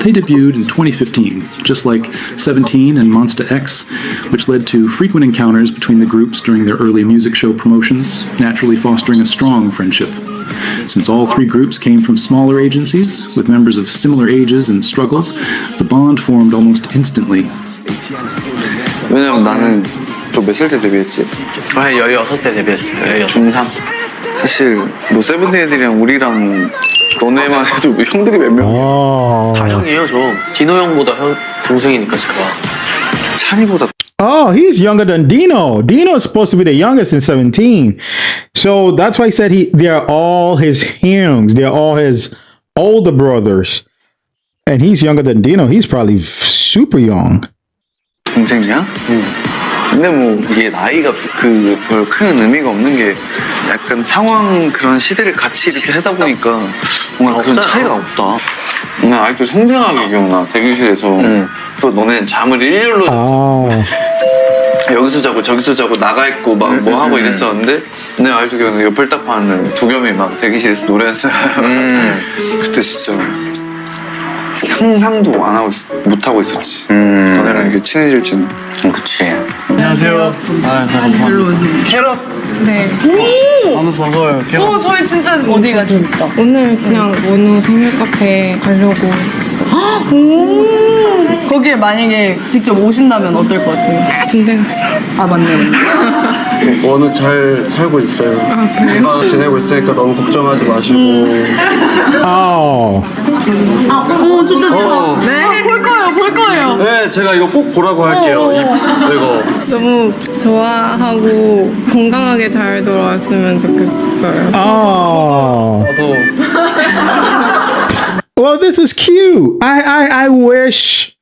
They debuted in 2015, just like 17 and Monsta X, which led to frequent encounters between the groups during their early music show promotions, naturally fostering a strong friendship. Since all three groups came from smaller agencies, with members of similar ages and struggles, the bond formed almost instantly. 왜냐면 나는 또 몇 살 때 데뷔했지? 한 16때 데뷔했어요. 중3. 사실 뭐 세븐틴 애들이랑 우리랑 너네만 해도 형들이 몇 명이야? 다 형이에요, 저. 디노 형보다 동생이니까 제가. 찬이보다. Oh, he's younger than Dino. Dino is supposed to be the youngest in 17. So that's why I said they're all his hyungs. They're all his older brothers. And he's younger than Dino. He's probably super young. 동생이야? 응. 근데 뭐 이게 나이가 별 큰 의미가 없는 게 약간 상황 그런 시대를 같이 이렇게 하다 보니까 뭔가 그런 차이가 없다. 나 아직도 생생하게 기억나. 대기실에서 또 너네 잠을 일렬로 여기서 자고 저기서 자고 나가 있고 막 뭐 하고 이랬었는데 내가 아직도 기억나. 옆을 딱 봤는데 도겸이 막 대기실에서 노래 연습. 그때 진짜 상상도 안 하고 못 하고 있었지. 너네랑 이렇게 친해질 줄은. 그치. 안녕하세요. 감사합니다. 캐럿. 네. 만나서 반가워요. 캐럿. 저희 진짜 어디 가십니까? 오늘 그냥 원우 생일 카페 가려고 했었어요. 거기에 만약에 직접 오신다면 어떨 것 같아요? 군대 갔어. 아 맞네요. 원우 잘 살고 있어요. 건강 지내고 있으니까 너무 걱정하지 마시고. 진짜 제가 네? 볼 거예요. 네, 제가 이거 꼭 보라고 할게요. 이거. 너무 좋아하고 건강하게 잘 돌아왔으면 좋겠어요. Well, this is cute. I wish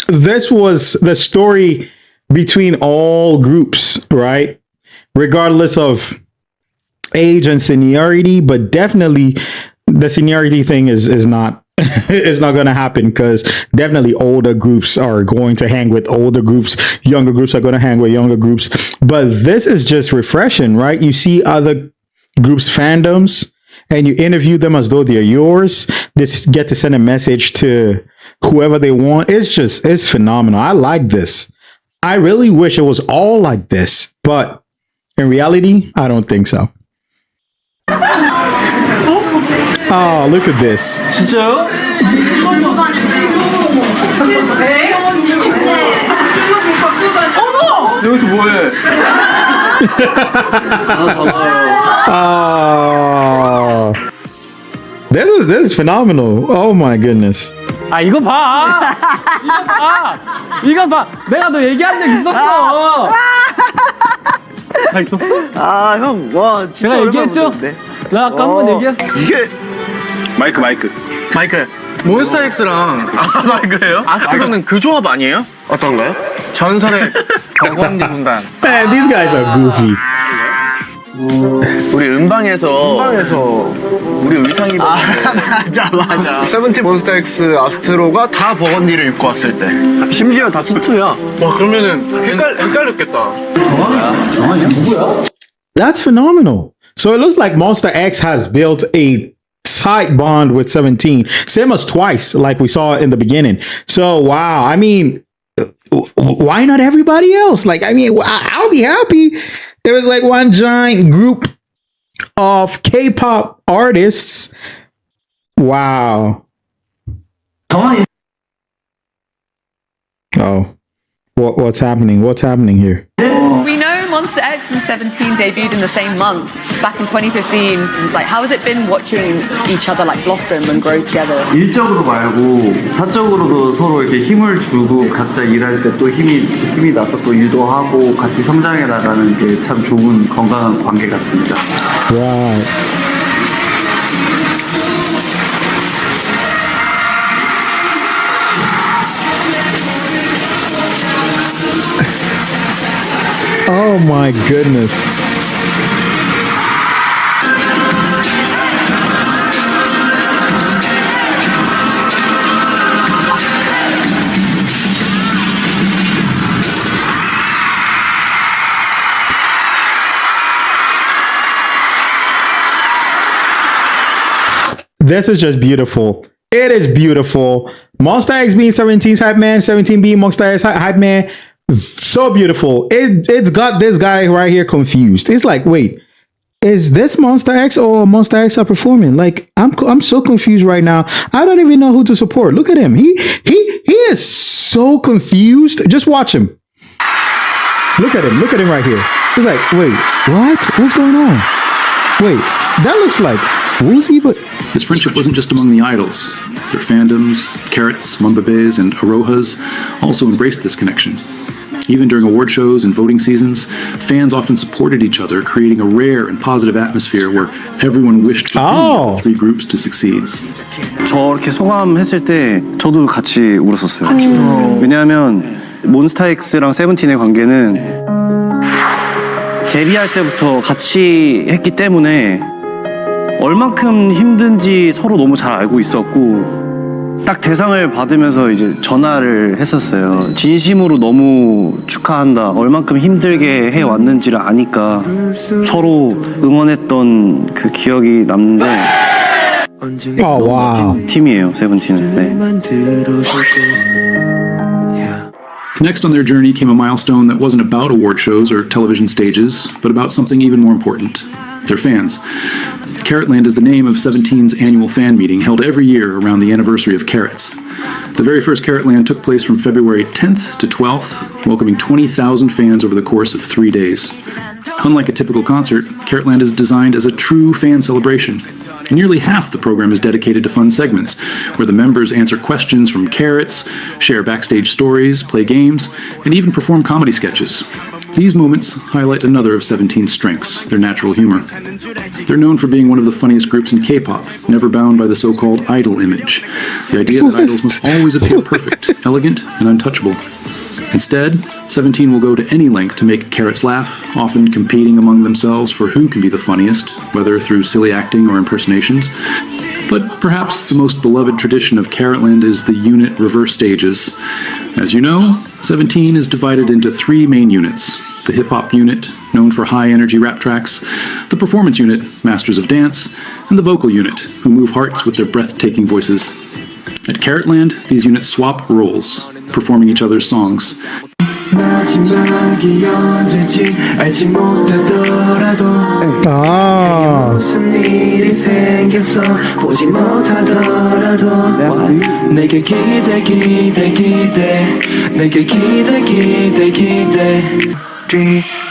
this was the story between all groups, right? Regardless of age and seniority, but definitely the seniority thing is not it's not going to happen, because definitely older groups are going to hang with older groups, younger groups are going to hang with younger groups. But this is just refreshing, right? You see other groups' fandoms and you interview them as though they're yours. They get to send a message to whoever they want. It's phenomenal. I like this. I really wish it was all like this, but in reality, I don't think so. Oh, look at this. 진짜요? 여기서 뭐해? Oh, this is phenomenal. Oh my goodness. 아 이거 봐. 이거 봐. 내가 너 얘기한 적 있었어. 잘 있었어? 아, 형, 와, 진짜 내가 얘기했죠? 나 아까 한 번 얘기했어. 이게 마이크. 몬스타엑스랑 마이크예요? 아스트로는 그 조합 아니에요? 어떤가요? 전설의 격언니 군단. Man, these guys are goofy. 우리 음방에서 우리 의상 입었는데 맞아. 세븐틴 몬스타엑스 아스트로가 다 버건디를 입고 왔을 때. 심지어 다 수트야. 와 그러면은 헷갈렸겠다. 정한이 누구야? That's phenomenal. So it looks like Monster X has built a tight bond with 17, same as Twice, like we saw in the beginning. So wow, I mean, why not everybody else? Like, I mean, I'll be happy. It was like one giant group of K-pop artists. Wow. Oh, what's happening? What's happening here? We know Monster X and 17 debuted in the same month, back in 2015. Like, how has it been watching each other like blossom and grow together? 일적으로 말고 사적으로도 서로 이렇게 힘을 주고 각자 일할 때 또 힘이 나서 또 유도하고 같이 성장해 나가는 게 참 좋은 건강한 관계 같습니다. Right. Oh my goodness. This is just beautiful. It is beautiful. Monster X being 17's hype man, 17 being Monster X hype man. So beautiful. It's got this guy right here confused. It's like, wait, is this Monster X or Monster X are performing? Like, I'm so confused right now. I don't even know who to support. Look at him. He is so confused. Just watch him. Look at him. Look at him right here. He's like, wait, what? What's going on? Wait, that looks like Woozy, but his friendship wasn't just among the idols. Their fandoms, Carats, Mumbabes, and Arohas also embraced this connection. Even during award shows and voting seasons, fans often supported each other, creating a rare and positive atmosphere where everyone wished for the three groups to succeed. 저렇게 소감했을 때 저도 같이 울었었어요. 왜냐하면 몬스타엑스랑 세븐틴의 관계는 데뷔할 때부터 같이 했기 때문에 얼만큼 힘든지 서로 너무 잘 알고 있었고 딱 대상을 받으면서 이제 전화를 했었어요. 진심으로 너무 축하한다. 얼만큼 힘들게 해왔는지를 아니까 서로 응원했던 그 기억이 남는데 멋진 팀이에요, 세븐틴은. 네. Next on their journey came a milestone that wasn't about award shows or television stages, but about something even more important: their fans. Caratland is the name of Seventeen's annual fan meeting held every year around the anniversary of Carats. The very first Caratland took place from February 10th to 12th, welcoming 20,000 fans over the course of 3 days. Unlike a typical concert, Caratland is designed as a true fan celebration. Nearly half the program is dedicated to fun segments, where the members answer questions from Carats, share backstage stories, play games, and even perform comedy sketches. These moments highlight another of Seventeen's strengths, their natural humor. They're known for being one of the funniest groups in K-pop, never bound by the so-called idol image. The idea that idols must always appear perfect, elegant, and untouchable. Instead, Seventeen will go to any length to make Carats laugh, often competing among themselves for who can be the funniest, whether through silly acting or impersonations. But perhaps the most beloved tradition of Caratland is the unit reverse stages. As you know, Seventeen is divided into 3 main units: the hip-hop unit, known for high-energy rap tracks, the performance unit, Masters of Dance, and the vocal unit, who move hearts with their breathtaking voices. At Caratland, these units swap roles, performing each other's songs. 마지막이 언제지 알지 못하더라도 무슨 일이 생겼어 보지 못하더라도 내게 기대 내게 기대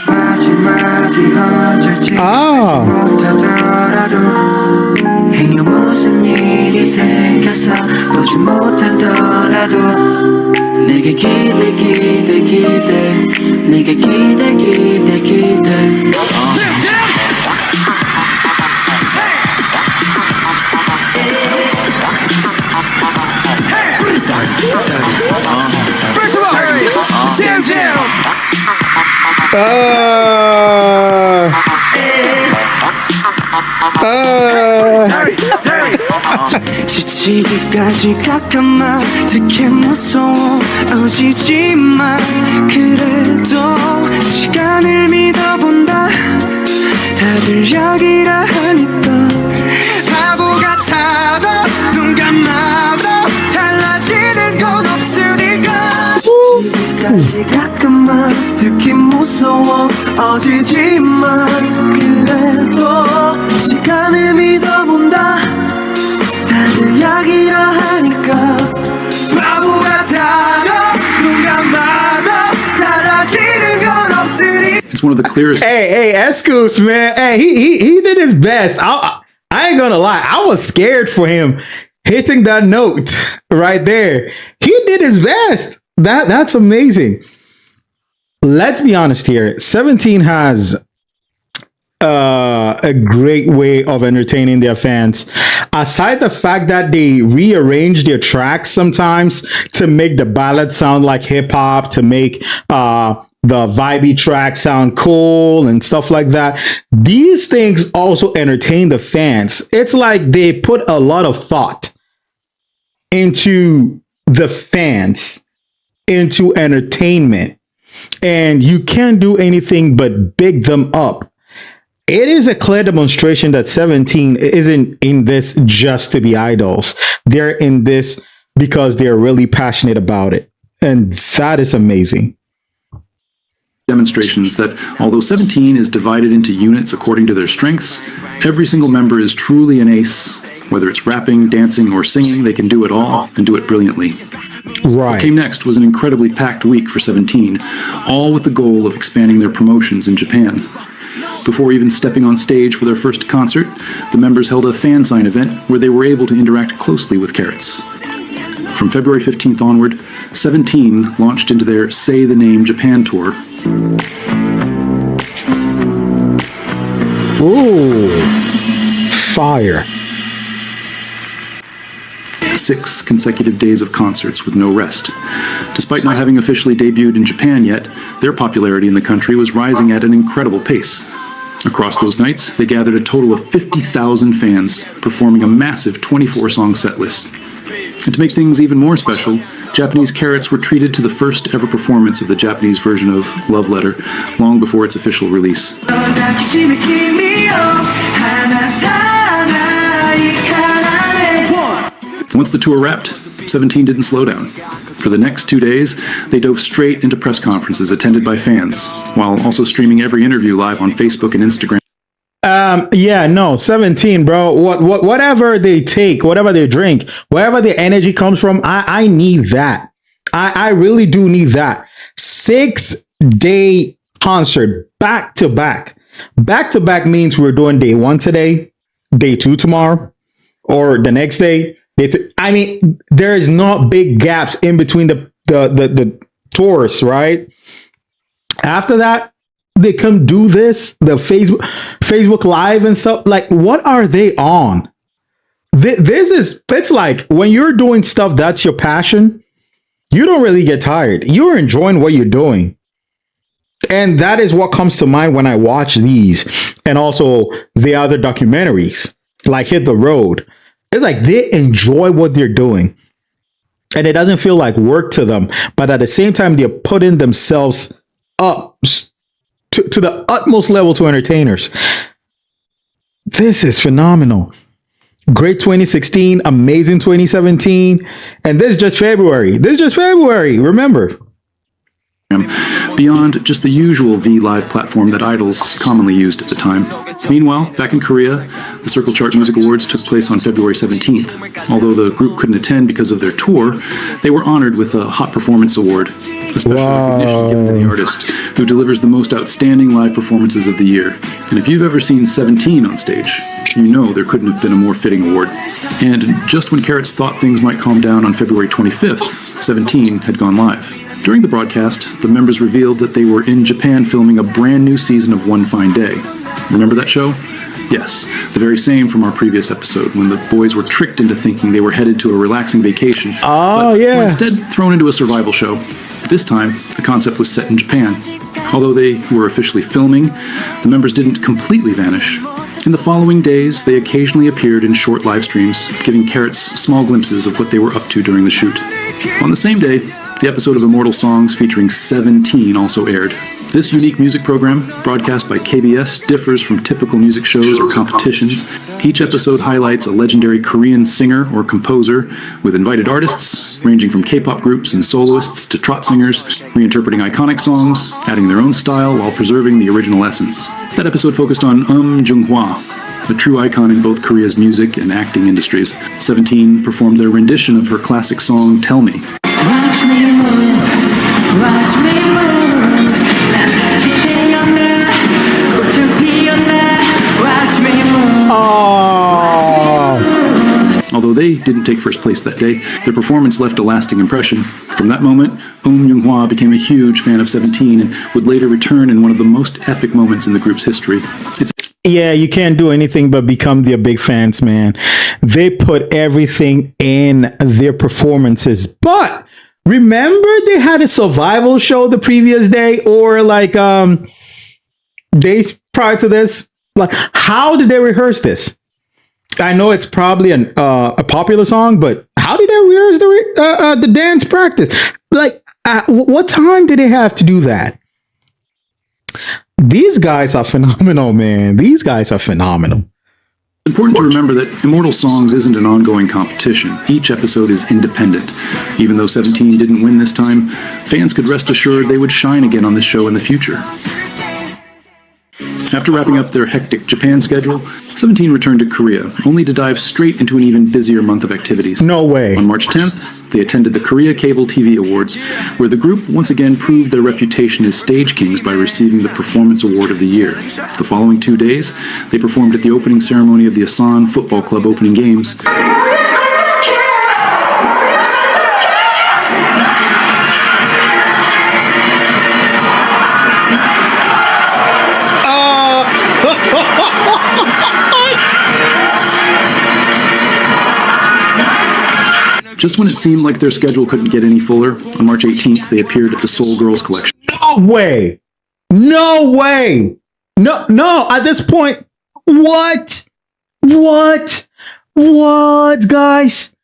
마지막이 언제지 알지 못하더라도 행여 무슨 일이 생겼어 보지 못하더라도 내게 기대 내게 기대 지치기까지 가끔만 특히 무서워지지만 그래도 시간을 믿어본다 다들 여기라 하니까 바보 같아도 눈 감아도 달라지는 건 없으니까 지치기까지 가끔만 특히 무서워지지만 그래도 시간을 믿어본다 다들 이야기라 하니까 바보 같아도 눈 감아도 달라지는 건 없으니. It's one of the clearest. Hey, Escus, man. Hey, he did his best. I ain't gonna lie. I was scared for him hitting that note right there. He did his best. That's amazing. Let's be honest here. 17 has a great way of entertaining their fans. Aside the fact that they rearrange their tracks sometimes to make the ballad sound like hip hop, to make the vibey track sound cool and stuff like that, these things also entertain the fans. It's like they put a lot of thought into the fans, into entertainment, and you can't do anything but big them up. It is a clear demonstration that 17 isn't in this just to be idols. They're in this because they're really passionate about it. And that is amazing. demonstrations that although 17 is divided into units according to their strengths, every single member is truly an ace. Whether it's rapping, dancing, or singing, they can do it all and do it brilliantly. Right. What came next was an incredibly packed week for 17, all with the goal of expanding their promotions in Japan. Before even stepping on stage for their first concert, the members held a fan sign event where they were able to interact closely with Carats. From February 15th onward, 17 launched into their Say the Name Japan tour. Ooh, fire. 6 consecutive days of concerts with no rest. Despite not having officially debuted in Japan yet, their popularity in the country was rising at an incredible pace. Across those nights, they gathered a total of 50,000 fans, performing a massive 24-song set list. And to make things even more special, Japanese Carats were treated to the first ever performance of the Japanese version of Love Letter, long before its official release. Once the tour wrapped, 17 didn't slow down. For the next 2 days, they dove straight into press conferences attended by fans, while also streaming every interview live on Facebook and Instagram. Yeah, no, 17, bro. Whatever they take, whatever they drink, wherever the energy comes from, I need that. I really do need that. 6-day concert back to back. Back to back means we're doing day 1 today, day 2 tomorrow, or the next day. I mean, there is not big gaps in between the tours, right? After that, they come do this, the Facebook Live and stuff. Like, what are they on? It's like when you're doing stuff that's your passion, you don't really get tired. You're enjoying what you're doing. And that is what comes to mind when I watch these. And also the other documentaries, like Hit the Road. It's like they enjoy what they're doing. And it doesn't feel like work to them. But at the same time, they're putting themselves up to the utmost level to entertainers. This is phenomenal. Great 2016, amazing 2017. And this is just February. Remember. Beyond just the usual V Live platform that idols commonly used at the time. Meanwhile, back in Korea, the Circle Chart Music Awards took place on February 17th. Although the group couldn't attend because of their tour, they were honored with a Hot Performance Award, a special recognition given to the artist who delivers the most outstanding live performances of the year. And if you've ever seen 17 on stage, you know there couldn't have been a more fitting award. And just when Carats thought things might calm down on February 25th, 17 had gone live. During the broadcast, the members revealed that they were in Japan filming a brand new season of One Fine Day. Remember that show? Yes, the very same from our previous episode, when the boys were tricked into thinking they were headed to a relaxing vacation. Oh, yeah. Were instead thrown into a survival show. This time, the concept was set in Japan. Although they were officially filming, the members didn't completely vanish. In the following days, they occasionally appeared in short live streams, giving Carats small glimpses of what they were up to during the shoot. On the same day, the episode of Immortal Songs featuring 17 also aired. This unique music program, broadcast by KBS, differs from typical music shows or competitions. Each episode highlights a legendary Korean singer or composer, with invited artists ranging from K-pop groups and soloists to trot singers, reinterpreting iconic songs, adding their own style while preserving the original essence. That episode focused on Jung-hwa, a true icon in both Korea's music and acting industries. 17 performed their rendition of her classic song, Tell Me. Watch me move, watch me move. Although they didn't take first place that day, their performance left a lasting impression. From that moment, Jung-hwa became a huge fan of 17 and would later return in one of the most epic moments in the group's history. Yeah, you can't do anything but become their big fans, man. They put everything in their performances. But remember they had a survival show the previous day, or like days prior to this? Like, how did they rehearse this? I know it's probably a popular song, but how did they rehearse the dance practice? Like, what time did they have to do that? These guys are phenomenal, man. These guys are phenomenal. Important to remember that Immortal Songs isn't an ongoing competition. Each episode is independent. Even though 17 didn't win this time, fans could rest assured they would shine again on this show in the future. After wrapping up their hectic Japan schedule, 17 returned to Korea, only to dive straight into an even busier month of activities. No way. On March 10th, they attended the Korea Cable TV Awards, where the group once again proved their reputation as stage kings by receiving the Performance Award of the Year. The following 2 days, they performed at the opening ceremony of the Asan Football Club opening games. Just when it seemed like their schedule couldn't get any fuller, on March 18th, they appeared at the Seoul Girls Collection. No way! No way! No, at this point, what? What, guys?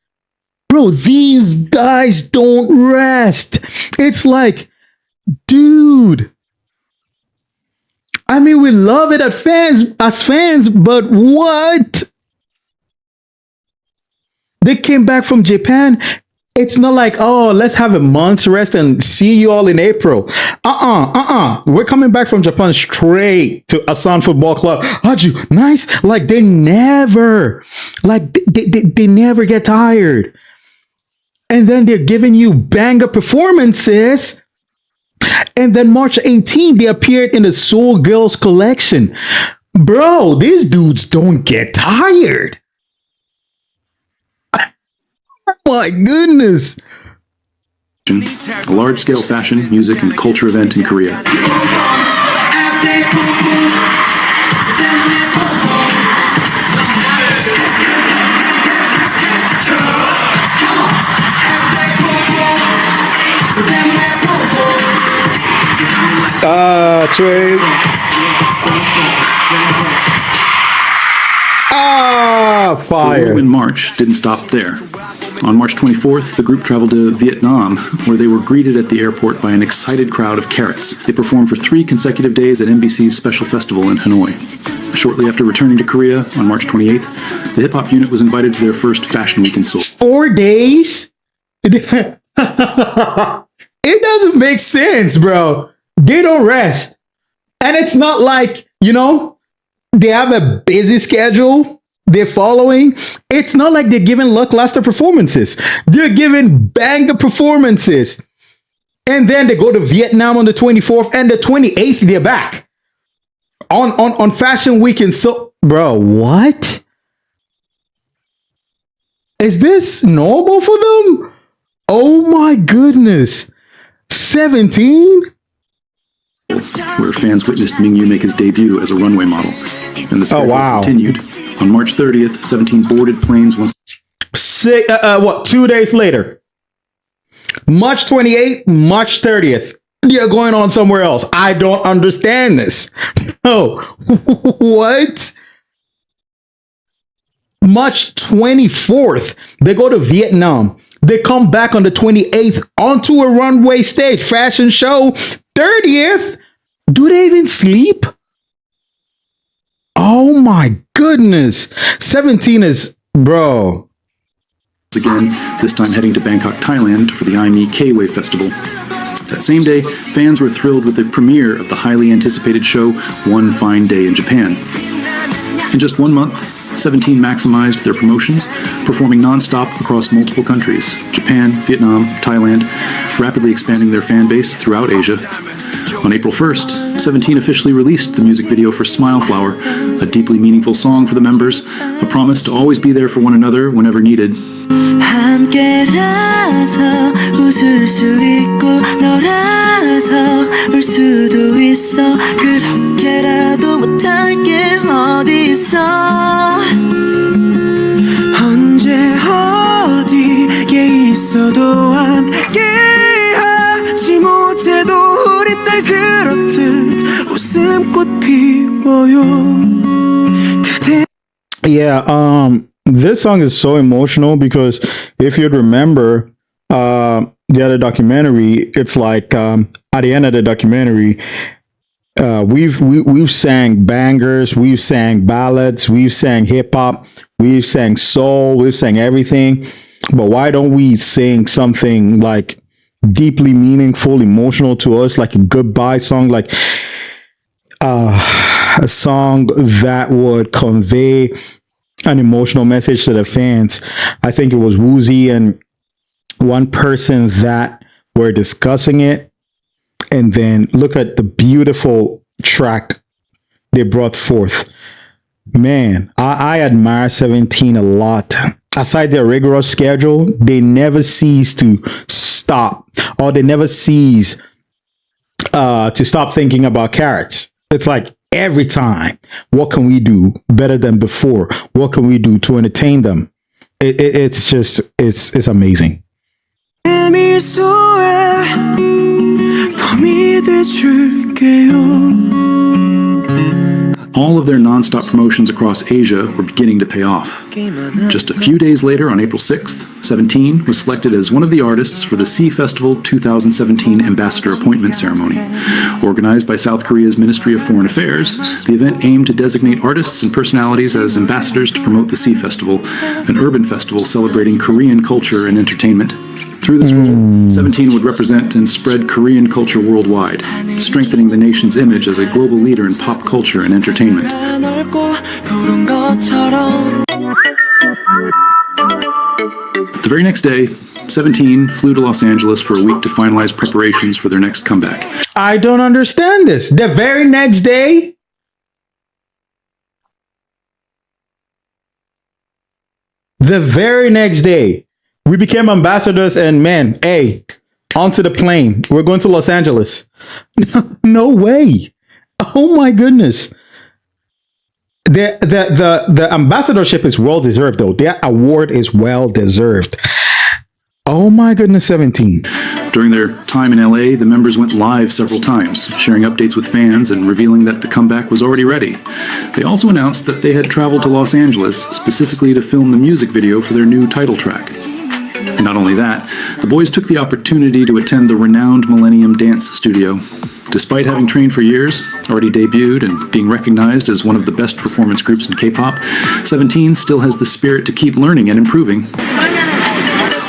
Bro, these guys don't rest. It's like, dude. I mean, we love it as fans, but what? They came back from Japan. It's not like, oh, let's have a month's rest and see you all in April. We're coming back from Japan straight to Asan Football Club. Haju, nice. Like they never get tired. And then they're giving you banger performances. And then March 18th, they appeared in the Seoul Girls Collection. Bro, these dudes don't get tired. My goodness. A large-scale fashion, music, and culture event in Korea. Trey. Fire. In March didn't stop there. On March 24th, the group traveled to Vietnam, where they were greeted at the airport by an excited crowd of carats. They performed for 3 consecutive days at MBC's Special Festival in Hanoi. Shortly after returning to Korea, on March 28th, the hip-hop unit was invited to their first Fashion Week in Seoul. 4 days? It doesn't make sense, bro. They don't rest. And it's not like, they have a busy schedule they're following. It's not like they're giving lackluster performances. They're giving banger performances. And then they go to Vietnam on the 24th and the 28th, they're back. On Fashion Week in Seoul. Bro, what? Is this normal for them? Oh my goodness. 17? Where fans witnessed Mingyu make his debut as a runway model. And the schedule continued. On March 30th, 17 boarded planes once. 2 days later? March 28th, March 30th. You're going on somewhere else. I don't understand this. Oh, what? March 24th, they go to Vietnam. They come back on the 28th onto a runway stage, fashion show. 30th, do they even sleep? Oh my goodness. 17 is, bro. Again, this time heading to Bangkok, Thailand for the BINI K-pop festival. That same day, fans were thrilled with the premiere of the highly anticipated show One Fine Day in Japan. In just 1 month, 17 maximized their promotions, performing non-stop across multiple countries, Japan, Vietnam, Thailand, rapidly expanding their fan base throughout Asia. On April 1st, 17 officially released the music video for Smile Flower, a deeply meaningful song for the members, a promise to always be there for one another whenever needed. 함께라서 웃을 수 있고 너라서 울 수도 있어 그렇게라도 못할 게 어디 있어 언제 어디에 있어도 함께 하지 못해도 우린 날 그렇듯 웃음꽃 피워요 그대 Yeah, this song is so emotional because if you'd remember the other documentary, it's like at the end of the documentary, We've sang bangers, we've sang ballads, we've sang hip hop, we've sang soul, we've sang everything. But why don't we sing something like deeply meaningful, emotional to us, like a goodbye song, like a song that would convey an emotional message to the fans? I think it was Woozy and one person that were discussing it, and then look at the beautiful track they brought forth. Man, I admire 17 a lot. Aside their rigorous schedule, they never cease to stop, or they never cease to stop thinking about Carats. It's like every time, what can we do better than before? What can we do to entertain them? It's just, it's amazing. All of their non-stop promotions across Asia were beginning to pay off. Just a few days later, on April 6th, 17 was selected as one of the artists for the Sea Festival 2017 Ambassador Appointment Ceremony. Organized by South Korea's Ministry of Foreign Affairs, the event aimed to designate artists and personalities as ambassadors to promote the Sea Festival, an urban festival celebrating Korean culture and entertainment. Through this role, 17 would represent and spread Korean culture worldwide, strengthening the nation's image as a global leader in pop culture and entertainment. The very next day, 17 flew to Los Angeles for a week to finalize preparations for their next comeback. I don't understand this. The very next day? The very next day. We became ambassadors, and man, hey, onto the plane. We're going to Los Angeles. No way. Oh my goodness. The ambassadorship is well deserved, though. That award is well deserved. Oh my goodness, 17. During their time in LA, the members went live several times, sharing updates with fans and revealing that the comeback was already ready. They also announced that they had traveled to Los Angeles specifically to film the music video for their new title track. And not only that, the boys took the opportunity to attend the renowned Millennium Dance Studio. Despite having trained for years, already debuted, and being recognized as one of the best performance groups in K-pop, 17 still has the spirit to keep learning and improving.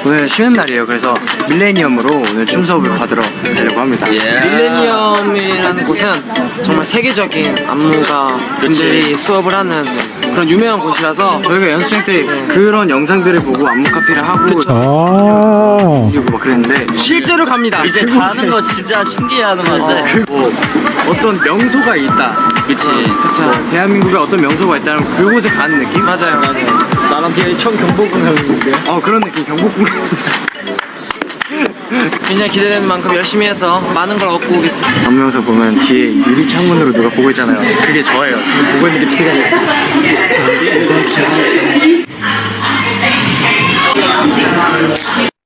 오늘 쉬는 날이에요. 그래서 밀레니엄으로 오늘 춤 수업을 받으러 가려고 합니다. 밀레니엄이라는 곳은 정말 세계적인 안무가 분들이 수업을 하는 그런 유명한 곳이라서 저희가 연습생 때 그런 영상들을 보고 안무 카피를 하고 그리고 막 그랬는데 실제로 갑니다. 이제 가는 거 진짜 신기해하는 거지. 어떤 명소가 있다. 그치. 그쵸. 대한민국에 어떤 명소가 있다면 그곳에 가는 느낌? 맞아요. 나랑 뒤에 처음 경복궁 가는데. 그런 느낌. 경복궁. 굉장히 기대되는 만큼 열심히 해서 많은 걸 얻고 오겠습니다. 안무영상 보면 뒤에 유리 창문으로 누가 보고 있잖아요. 그게 저예요. 지금 보고 있는 게 제가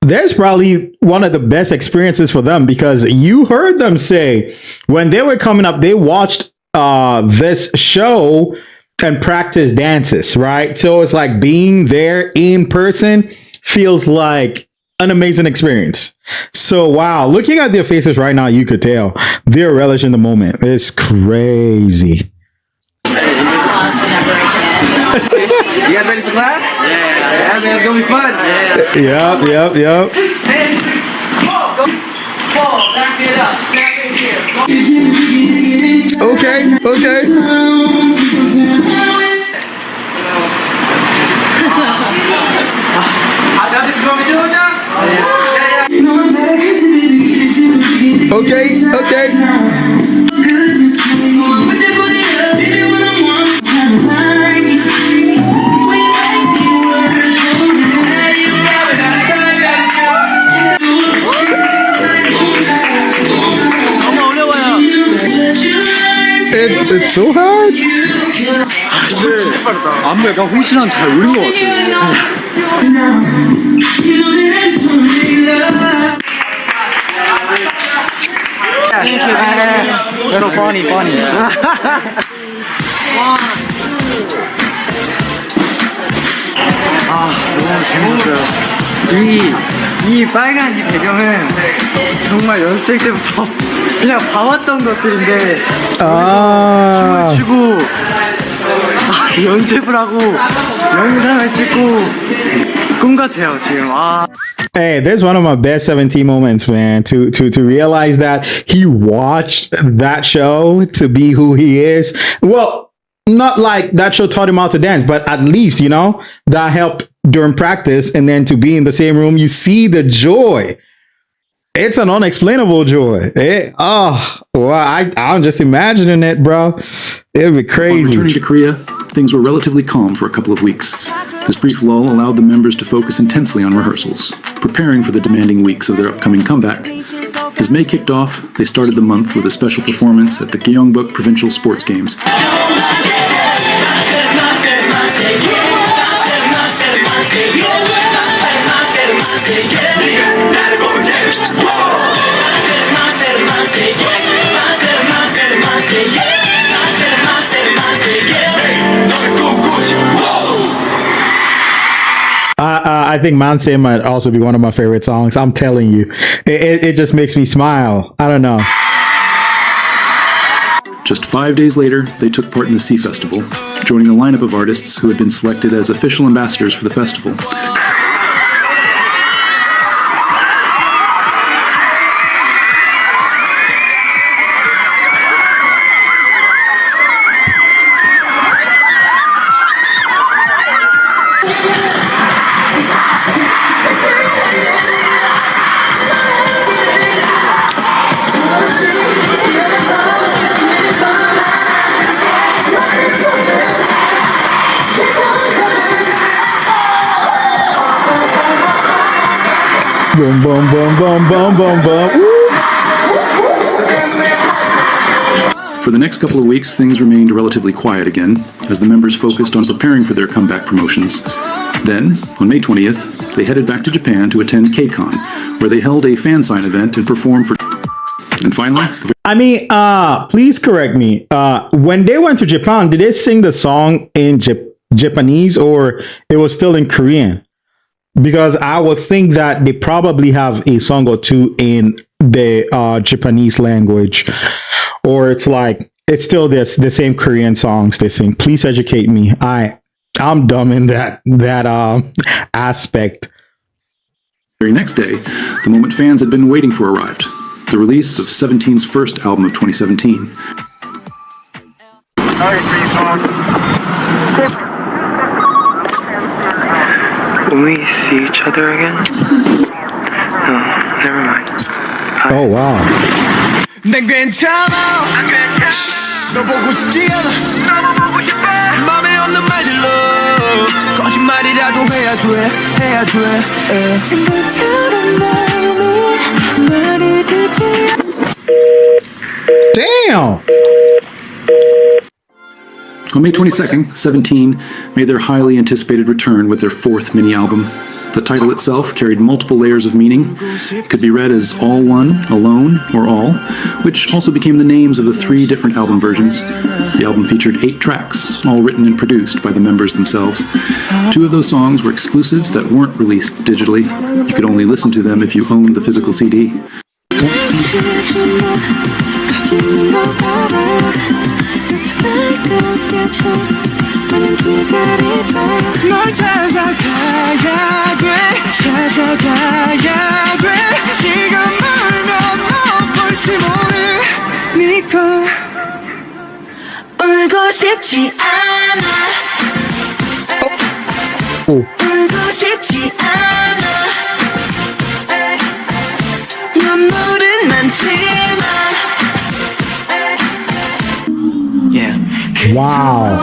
That's probably one of the best experiences for them, because you heard them say when they were coming up, they watched this show and practice dances, right? So it's like being there in person feels like an amazing experience. So wow, looking at their faces right now, you could tell they're relishing the moment. It's crazy. You guys ready for class? Yeah, man, it's gonna be fun. Yep. Hey, fall, back it up, snap it here. Okay. Okay. It's so hard. 안무가 홍시랑 잘 어울린 것 같아요. Thank you. So funny. 너무 재밌었어요. 이 빨간 이 배경은 정말 연습생 때부터 그냥 봐왔던 것들인데 춤을 추고 연습을 하고 영상을 찍고 꿈 같아요 지금. Hey, that's one of my best 17 moments, man. To realize that he watched that show to be who he is. Well, not like that show taught him how to dance, but at least, you know, that helped during practice. And then to be in the same room, you see the joy. It's an unexplainable joy. I'm just imagining it, bro. It'd be crazy. Upon returning to Korea, things were relatively calm for a couple of weeks. This brief lull allowed the members to focus intensely on rehearsals, preparing for the demanding weeks of their upcoming comeback. As May kicked off, they started the month with a special performance at the Gyeongbuk Provincial Sports Games. I think Manse might also be one of my favorite songs. I'm telling you, it just makes me smile. I don't know. Just 5 days later, they took part in the Sea Festival, joining a lineup of artists who had been selected as official ambassadors for the festival. Boom, boom, boom, boom, boom, boom, boom. For the next couple of weeks, things remained relatively quiet again, as the members focused on preparing for their comeback promotions. Then, on May 20th, they headed back to Japan to attend K-Con, where they held a fan sign event and performed for... And finally... please correct me. When they went to Japan, did they sing the song in Japanese or it was still in Korean? Because I would think that they probably have a song or two in the Japanese language, or it's still the same Korean songs they sing. Please educate me. I'm dumb in that aspect. The very next day, the moment fans had been waiting for arrived: the release of '17's first album of 2017. Will we see each other again? No, never mind. Oh wow. 난 괜찮아 너 보고 싶지 않아 맘에 없는 말들로 거짓말이라도 해야 돼 생각처럼 마음이 말을 듣지 Damn! On May 22nd, 17 made their highly anticipated return with their fourth mini-album. The title itself carried multiple layers of meaning. It could be read as All One, Alone, or All, which also became the names of the 3 different album versions. The album featured 8 tracks, all written and produced by the members themselves. 2 of those songs were exclusives that weren't released digitally. You could only listen to them if you owned the physical CD. 널 찾아가야 돼 시간 멀면 못 볼지 모르니까 울고 싶지 않아 울고 싶지 않아 눈물은 많지만 Wow.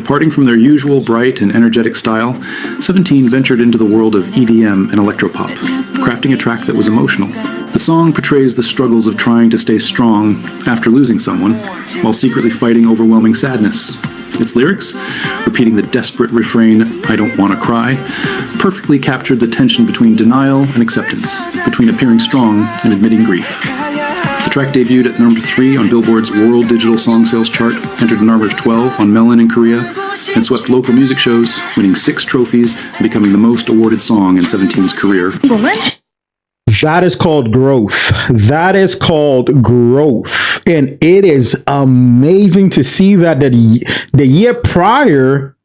Departing from their usual bright and energetic style, 17 ventured into the world of EDM and electropop, crafting a track that was emotional. The song portrays the struggles of trying to stay strong after losing someone, while secretly fighting overwhelming sadness. Its lyrics, repeating the desperate refrain, "I don't want to cry," perfectly captured the tension between denial and acceptance, between appearing strong and admitting grief. The track debuted at number 3 on Billboard's World Digital Song Sales chart, entered number 12 on Melon in Korea, and swept local music shows, winning 6 trophies and becoming the most awarded song in 17's career. That is called growth. That is called growth. And it is amazing to see that the year prior,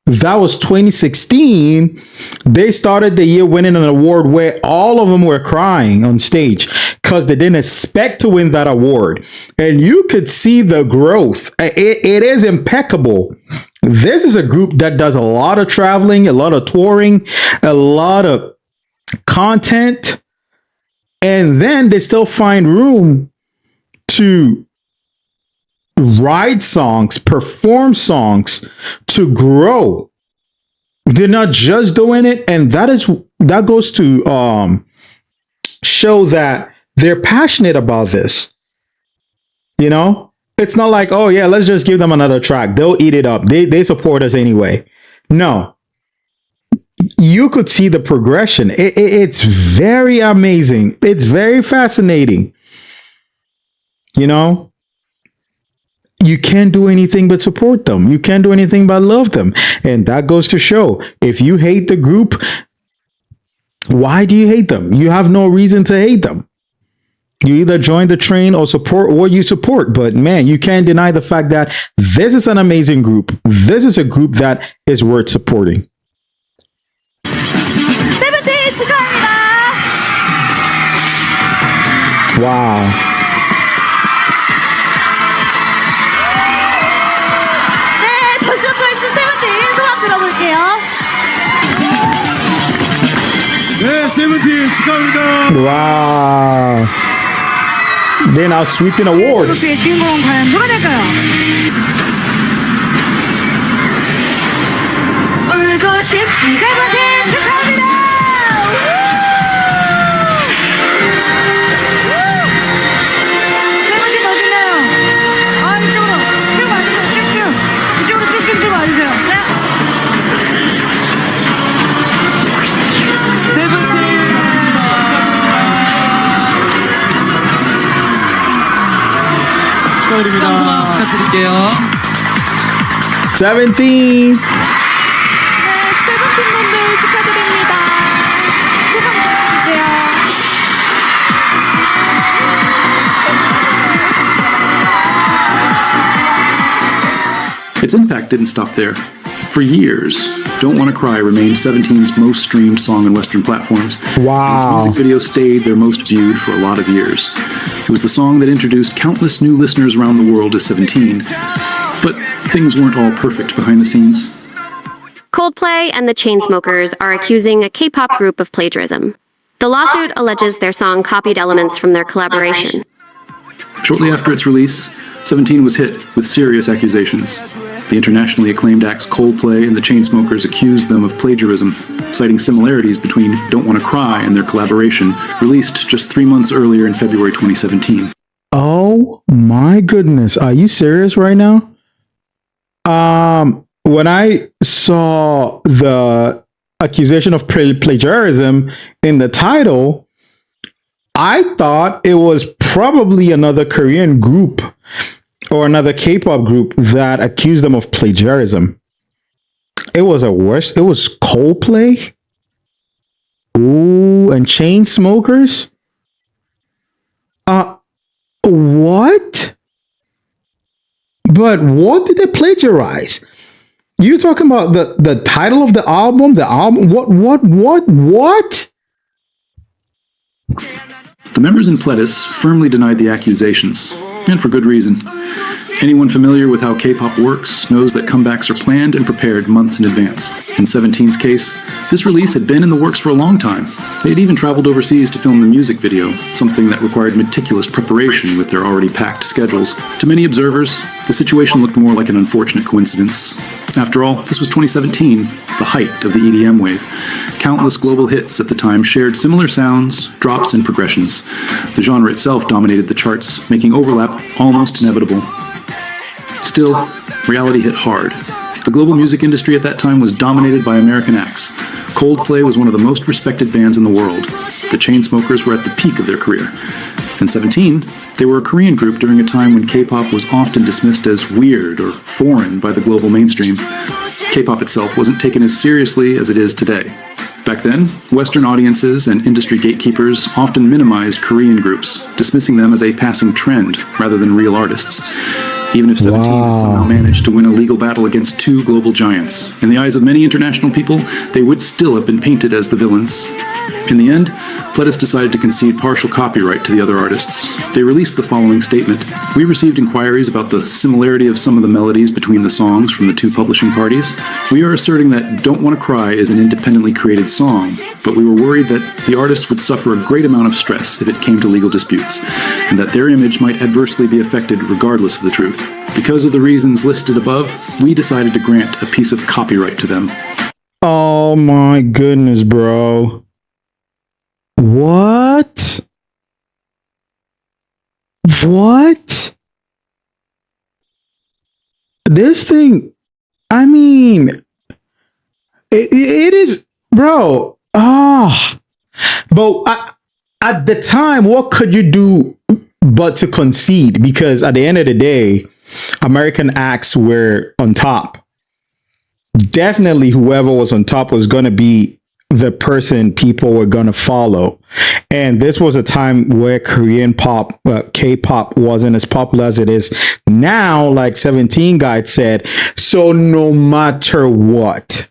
that was 2016, they started the year winning an award where all of them were crying on stage because they didn't expect to win that award. And you could see the growth. It is impeccable. This is a group that does a lot of traveling, a lot of touring, a lot of content. And then they still find room to write songs, perform songs, to grow. They're not just doing it, and that goes to show that they're passionate about this. You know, it's not like, oh yeah, let's just give them another track. They'll eat it up. They support us anyway. No. You could see the progression. It's very amazing. It's very fascinating. You know, you can't do anything but support them. You can't do anything but love them. And that goes to show, if you hate the group, why do you hate them? You have no reason to hate them. You either join the train or support what you support. But man, you can't deny the fact that this is an amazing group. This is a group that is worth supporting. 세븐틴 축하합니다. Wow. 네, 더쇼 초이스 세븐틴 소감 들어볼게요. 네, 세븐틴 축하합니다. Wow. They're now sweeping awards. 그룹의 주인공은 과연 누가 될까요? 울고 싶지 세븐틴 축하합니다. 세븐틴 어딨나요? 아, 이쪽으로 쭉 와주세요. 쭉쭉 이쪽으로 쭉쭉 와주세요. 축하드립니다. 부탁드릴게요. 17. 세븐틴 분들 축하드립니다. 소감 부탁드릴게요. Its impact didn't stop there. For years, Don't Wanna Cry remained 17's most streamed song on Western platforms. Wow. Its music video stayed their most viewed for a lot of years. It was the song that introduced countless new listeners around the world to 17. But things weren't all perfect behind the scenes. Coldplay and the Chainsmokers are accusing a K-pop group of plagiarism. The lawsuit alleges their song copied elements from their collaboration. Shortly after its release, 17 was hit with serious accusations. The internationally acclaimed acts Coldplay and the Chainsmokers accused them of plagiarism, citing similarities between Don't Wanna Cry and their collaboration, released just 3 months earlier in February 2017. Oh my goodness. Are you serious right now? When I saw the accusation of plagiarism in the title, I thought it was probably another Korean group or another K-pop group that accused them of plagiarism. It was it was Coldplay. Ooh, and Chainsmokers. What? But what did they plagiarize? You talking about the title of the album? The album? What? The members in Pledis firmly denied the accusations, and for good reason. Anyone familiar with how K-pop works knows that comebacks are planned and prepared months in advance. In 17's case, this release had been in the works for a long time. They had even traveled overseas to film the music video, something that required meticulous preparation with their already packed schedules. To many observers, the situation looked more like an unfortunate coincidence. After all, this was 2017, the height of the EDM wave. Countless global hits at the time shared similar sounds, drops, and progressions. The genre itself dominated the charts, making overlap almost inevitable. Still, reality hit hard. The global music industry at that time was dominated by American acts. Coldplay was one of the most respected bands in the world. The Chainsmokers were at the peak of their career. In 17, they were a Korean group during a time when K-pop was often dismissed as weird or foreign by the global mainstream. K-pop itself wasn't taken as seriously as it is today. Back then, Western audiences and industry gatekeepers often minimized Korean groups, dismissing them as a passing trend rather than real artists. Even if 17 had somehow managed to win a legal battle against two global giants, in the eyes of many international people, they would still have been painted as the villains. In the end, Pledis decided to concede partial copyright to the other artists. They released the following statement. We received inquiries about the similarity of some of the melodies between the songs from the two publishing parties. We are asserting that Don't Wanna Cry is an independently created song, but we were worried that the artist would suffer a great amount of stress if it came to legal disputes, and that their image might adversely be affected regardless of the truth. Because of the reasons listed above, we decided to grant a piece of copyright to them. Oh my goodness, bro. What? What? This thing, I mean, it is, bro. But at the time, what could you do but to concede? Because at the end of the day, American acts were on top. Definitely whoever was on top was going to be the person people were going to follow. And this was a time where Korean pop, K-pop wasn't as popular as it is now, like 17 guy said. So no matter what,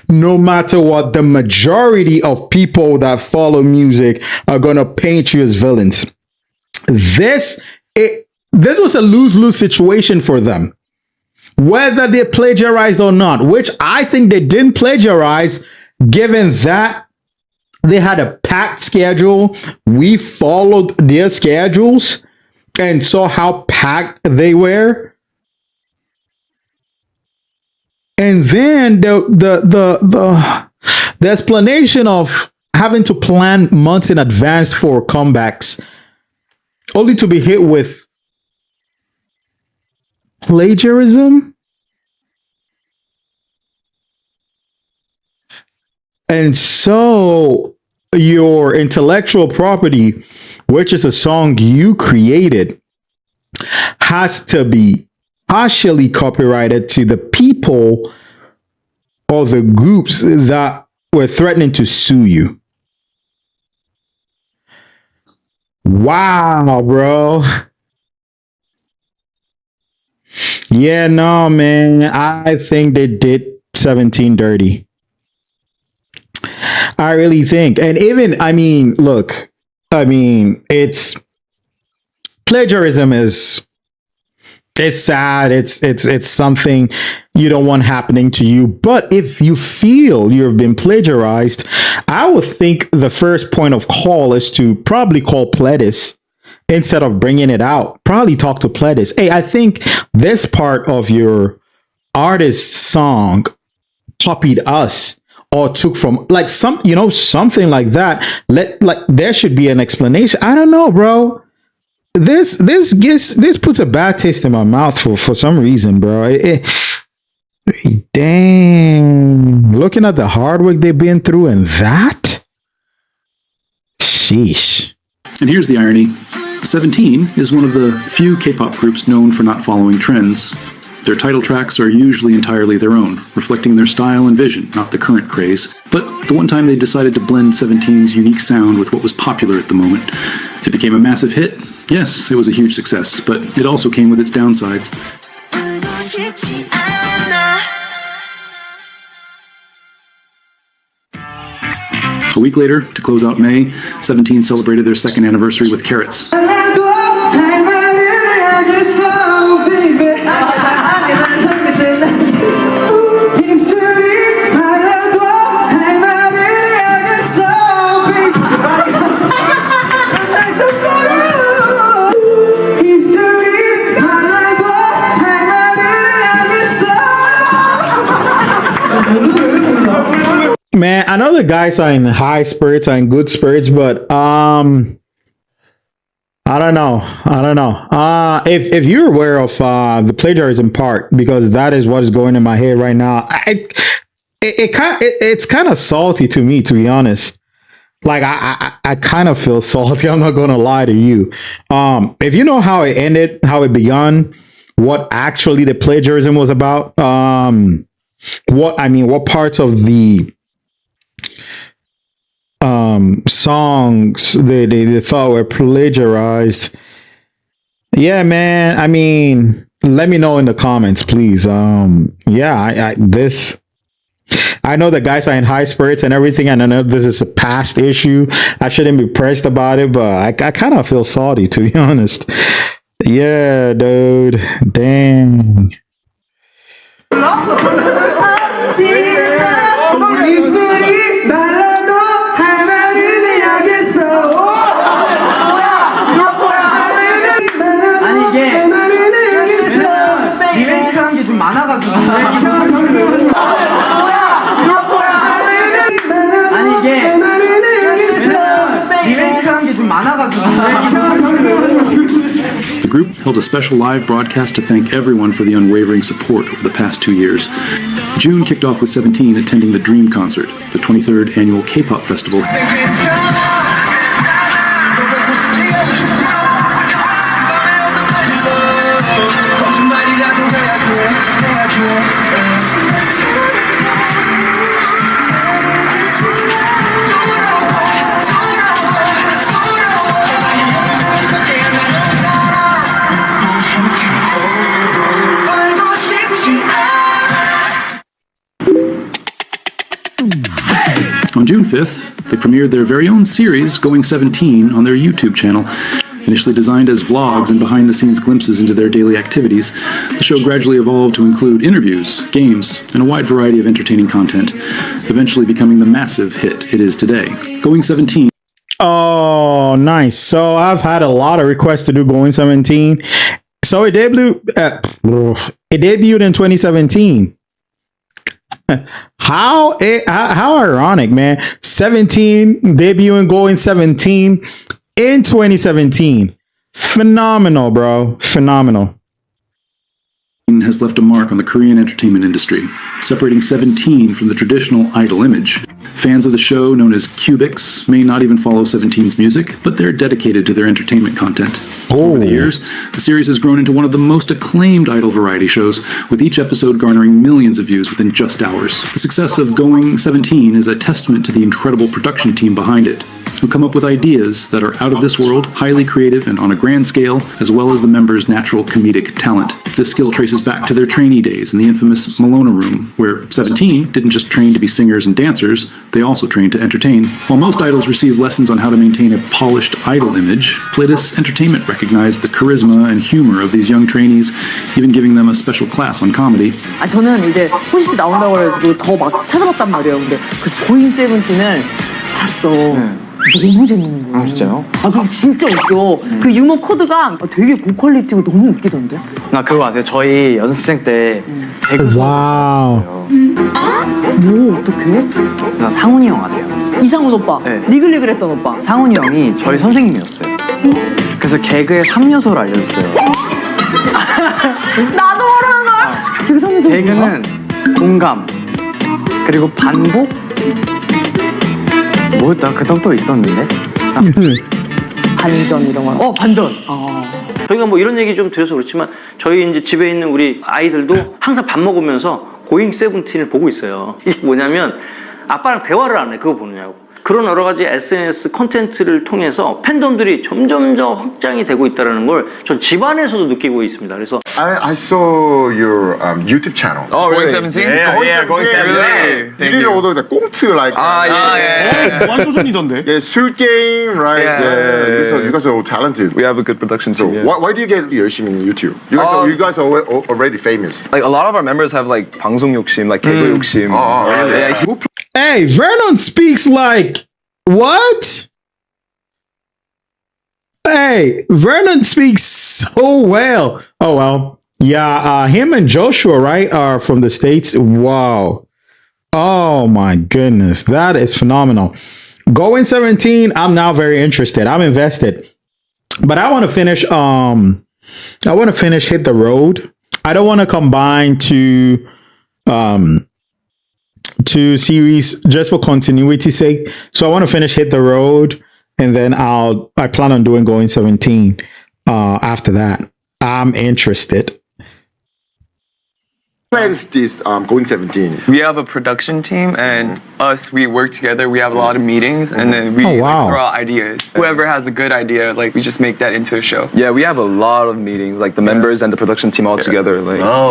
the majority of people that follow music are going to paint you as villains. This was a lose-lose situation for them. Whether they plagiarized or not, which I think they didn't plagiarize, given that they had a packed schedule. We followed their schedules and saw how packed they were. And then the explanation of having to plan months in advance for comebacks, only to be hit with plagiarism. And so your intellectual property, which is a song you created, has to be partially copyrighted to the people or the groups that were threatening to sue you. Wow, bro. Yeah, no, man. I think they did 17 dirty. I really think. And even, I mean, look, it's plagiarism is, it's sad. It's something you don't want happening to you. But if you feel you've been plagiarized, I would think the first point of call is to probably call Pledis instead of bringing it out. Probably talk to Pledis. Hey, I think this part of your artist's song copied us or took from, like, something like that. There should be an explanation. I don't know, bro. This puts a bad taste in my mouth for some reason, bro. Dang. Looking at the hard work they've been through and that? Sheesh. And here's the irony. 17 is one of the few K-pop groups known for not following trends. Their title tracks are usually entirely their own, reflecting their style and vision, not the current craze. But the one time they decided to blend 17's unique sound with what was popular at the moment, it became a massive hit. Yes, it was a huge success, but it also came with its downsides. A week later, to close out May, 17 celebrated their second anniversary with Carats. Man, I know the guys are in high spirits and good spirits, but I don't know. If you're aware of the plagiarism part, because that is what is going in my head right now, it's kind of salty to me, to be honest. Like I kind of feel salty. I'm not gonna lie to you. If you know how it ended, how it began, what actually the plagiarism was about, what parts of the songs they thought were plagiarized. Yeah, man. I mean, let me know in the comments, please. Yeah, I know the guys are in high spirits and everything, and I know this is a past issue. I shouldn't be pressed about it, but I kind of feel salty, to be honest. Yeah, dude. Dang. The group held a special live broadcast to thank everyone for the unwavering support over the past 2 years. June kicked off with 17 attending the Dream Concert, the 23rd annual K-pop festival. On June 5th, they premiered their very own series, Going 17, on their YouTube channel. Initially designed as vlogs and behind-the-scenes glimpses into their daily activities, the show gradually evolved to include interviews, games, and a wide variety of entertaining content, eventually becoming the massive hit it is today. Going 17. Oh, nice. So I've had a lot of requests to do Going 17. So it debuted in 2017. How ironic, man. 17 debuting Going 17 in 2017. Phenomenal, bro. Phenomenal. Has left a mark on the Korean entertainment industry, separating 17 from the traditional idol image. Fans of the show, known as Cubics, may not even follow 17's music, but they're dedicated to their entertainment content. Over the years, the series has grown into one of the most acclaimed idol variety shows, with each episode garnering millions of views within just hours. The success of Going 17 is a testament to the incredible production team behind it, who come up with ideas that are out of this world, highly creative and on a grand scale, as well as the members' natural comedic talent. This skill traces back to their trainee days in the infamous Malona Room, where 17 didn't just train to be singers and dancers, they also trained to entertain. While most idols receive lessons on how to maintain a polished idol image, Playtis Entertainment recognized the charisma and humor of these young trainees, even giving them a special class on comedy. 저는 이제 호시 나온다고 그래가지고 더 막 찾아봤단 말이에요. 근데 그래서 고잉 세븐틴을 봤어. 너무 재밌는 거예요. 아, 진짜요? 아, 그럼 진짜 웃겨. 그 유머 코드가 되게 고퀄리티고 너무 웃기던데? 나 그거 아세요? 저희 연습생 때 배구 와우. 뭐 어떡해? 나 상훈이 형 아세요? 이상훈 오빠. 네. 니글니글했던 오빠. 상훈이 형이 저희 선생님이었어요. 그래서 개그의 3요소를 알려줬어요. 나도 모르는 거야. 그 3요소 개그는 공감, 그리고 반복. 뭐였다? 그 다음 또 있었는데? 반전 이런 거. 반전. 저희가 뭐 이런 얘기 좀 드려서 그렇지만 저희 이제 집에 있는 우리 아이들도 항상 밥 먹으면서 고잉 세븐틴을 보고 있어요. 이게 뭐냐면 아빠랑 대화를 안 해. 그거 보느냐고. 그런 여러 가지 SNS 콘텐츠를 통해서 팬덤들이 점점 더 확장이 되고 있다는 걸 전 집안에서도 느끼고 있습니다. 그래서 I saw your YouTube channel. Oh, really? Going 17? Yeah, Going 17. You did all the 꽁트 like. 무한도전이던데. Yeah, 술 게임, right? Yeah. You guys are all talented. We have a good production team. So why do you get 열심히 in YouTube? You guys are already famous. Like a lot of our members have like 방송 욕심, like 개그 욕심. Really? Hey, Vernon speaks like what? Hey, Vernon speaks so well. Oh well. Yeah, him and Joshua, right, are from the States. Wow. Oh my goodness, that is phenomenal. Going 17, I'm now very interested. I'm invested. But I want to finish Hit the Road. I don't want to combine two series just for continuity's sake. So I want to finish Hit the Road, and then I plan on doing Going 17 after that. I'm interested. Plans this Going 17. We have a production team, and we work together. We have a lot of meetings, and then we throw out ideas. Whoever has a good idea, we just make that into a show. Yeah, we have a lot of meetings, the members and the production team all together.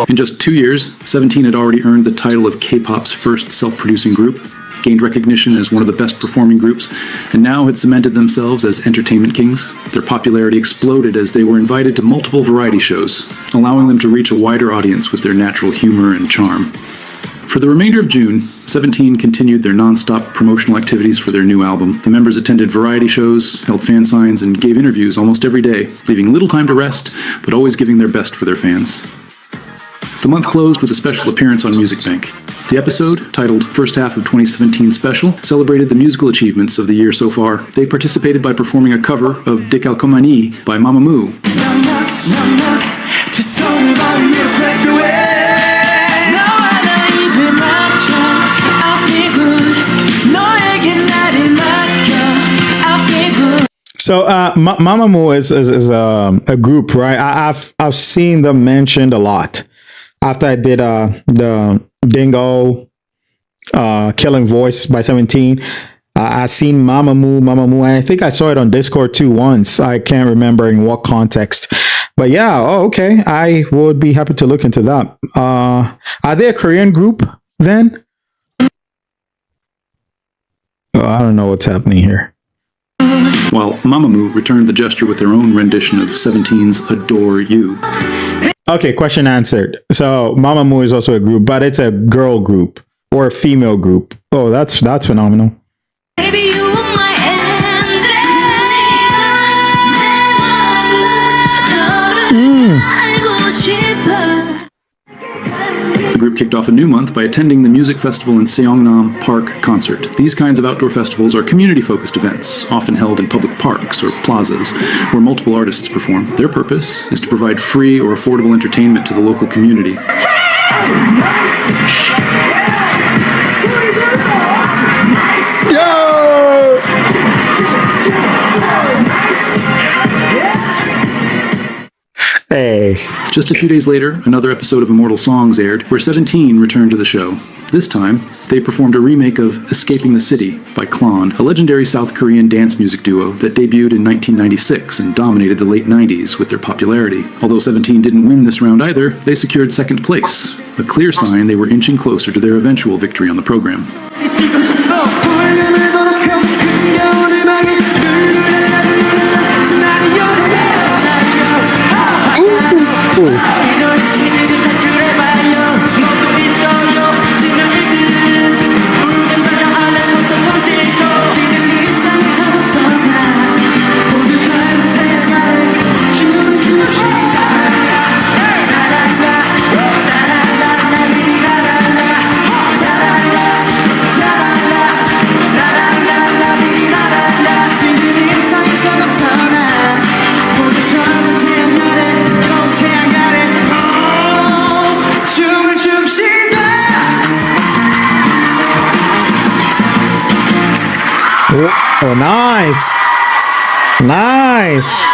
In just 2 years, 17 had already earned the title of K-pop's first self-producing group, gained recognition as one of the best performing groups, and now had cemented themselves as entertainment kings. Their popularity exploded as they were invited to multiple variety shows, allowing them to reach a wider audience with their natural humor and charm. For the remainder of June, 17 continued their non-stop promotional activities for their new album. The members attended variety shows, held fan signs, and gave interviews almost every day, leaving little time to rest, but always giving their best for their fans. The month closed with a special appearance on Music Bank. The episode, titled First Half of 2017 Special, celebrated the musical achievements of the year so far. They participated by performing a cover of Decalcomanie by Mamamoo. So Mamamoo is a group, right? I've seen them mentioned a lot. After I did the Dingo Killing Voice by 17, I seen Mamamoo, and I think I saw it on Discord too once. I can't remember in what context. But yeah, okay. I would be happy to look into that. Are they a Korean group then? Oh, I don't know what's happening here. While Mamamoo returned the gesture with their own rendition of 17's Adore You. Okay, question answered. So Mamamoo is also a group, but it's a girl group or a female group. Oh, that's phenomenal. The group kicked off a new month by attending the music festival in Seongnam Park Concert. These kinds of outdoor festivals are community-focused events, often held in public parks or plazas, where multiple artists perform. Their purpose is to provide free or affordable entertainment to the local community. Hey. Just a few days later, another episode of Immortal Songs aired, where 17 returned to the show. This time, they performed a remake of Escaping the City by Klon, a legendary South Korean dance music duo that debuted in 1996 and dominated the late 90s with their popularity. Although 17 didn't win this round either, they secured second place, a clear sign they were inching closer to their eventual victory on the program. Oh, nice. Nice.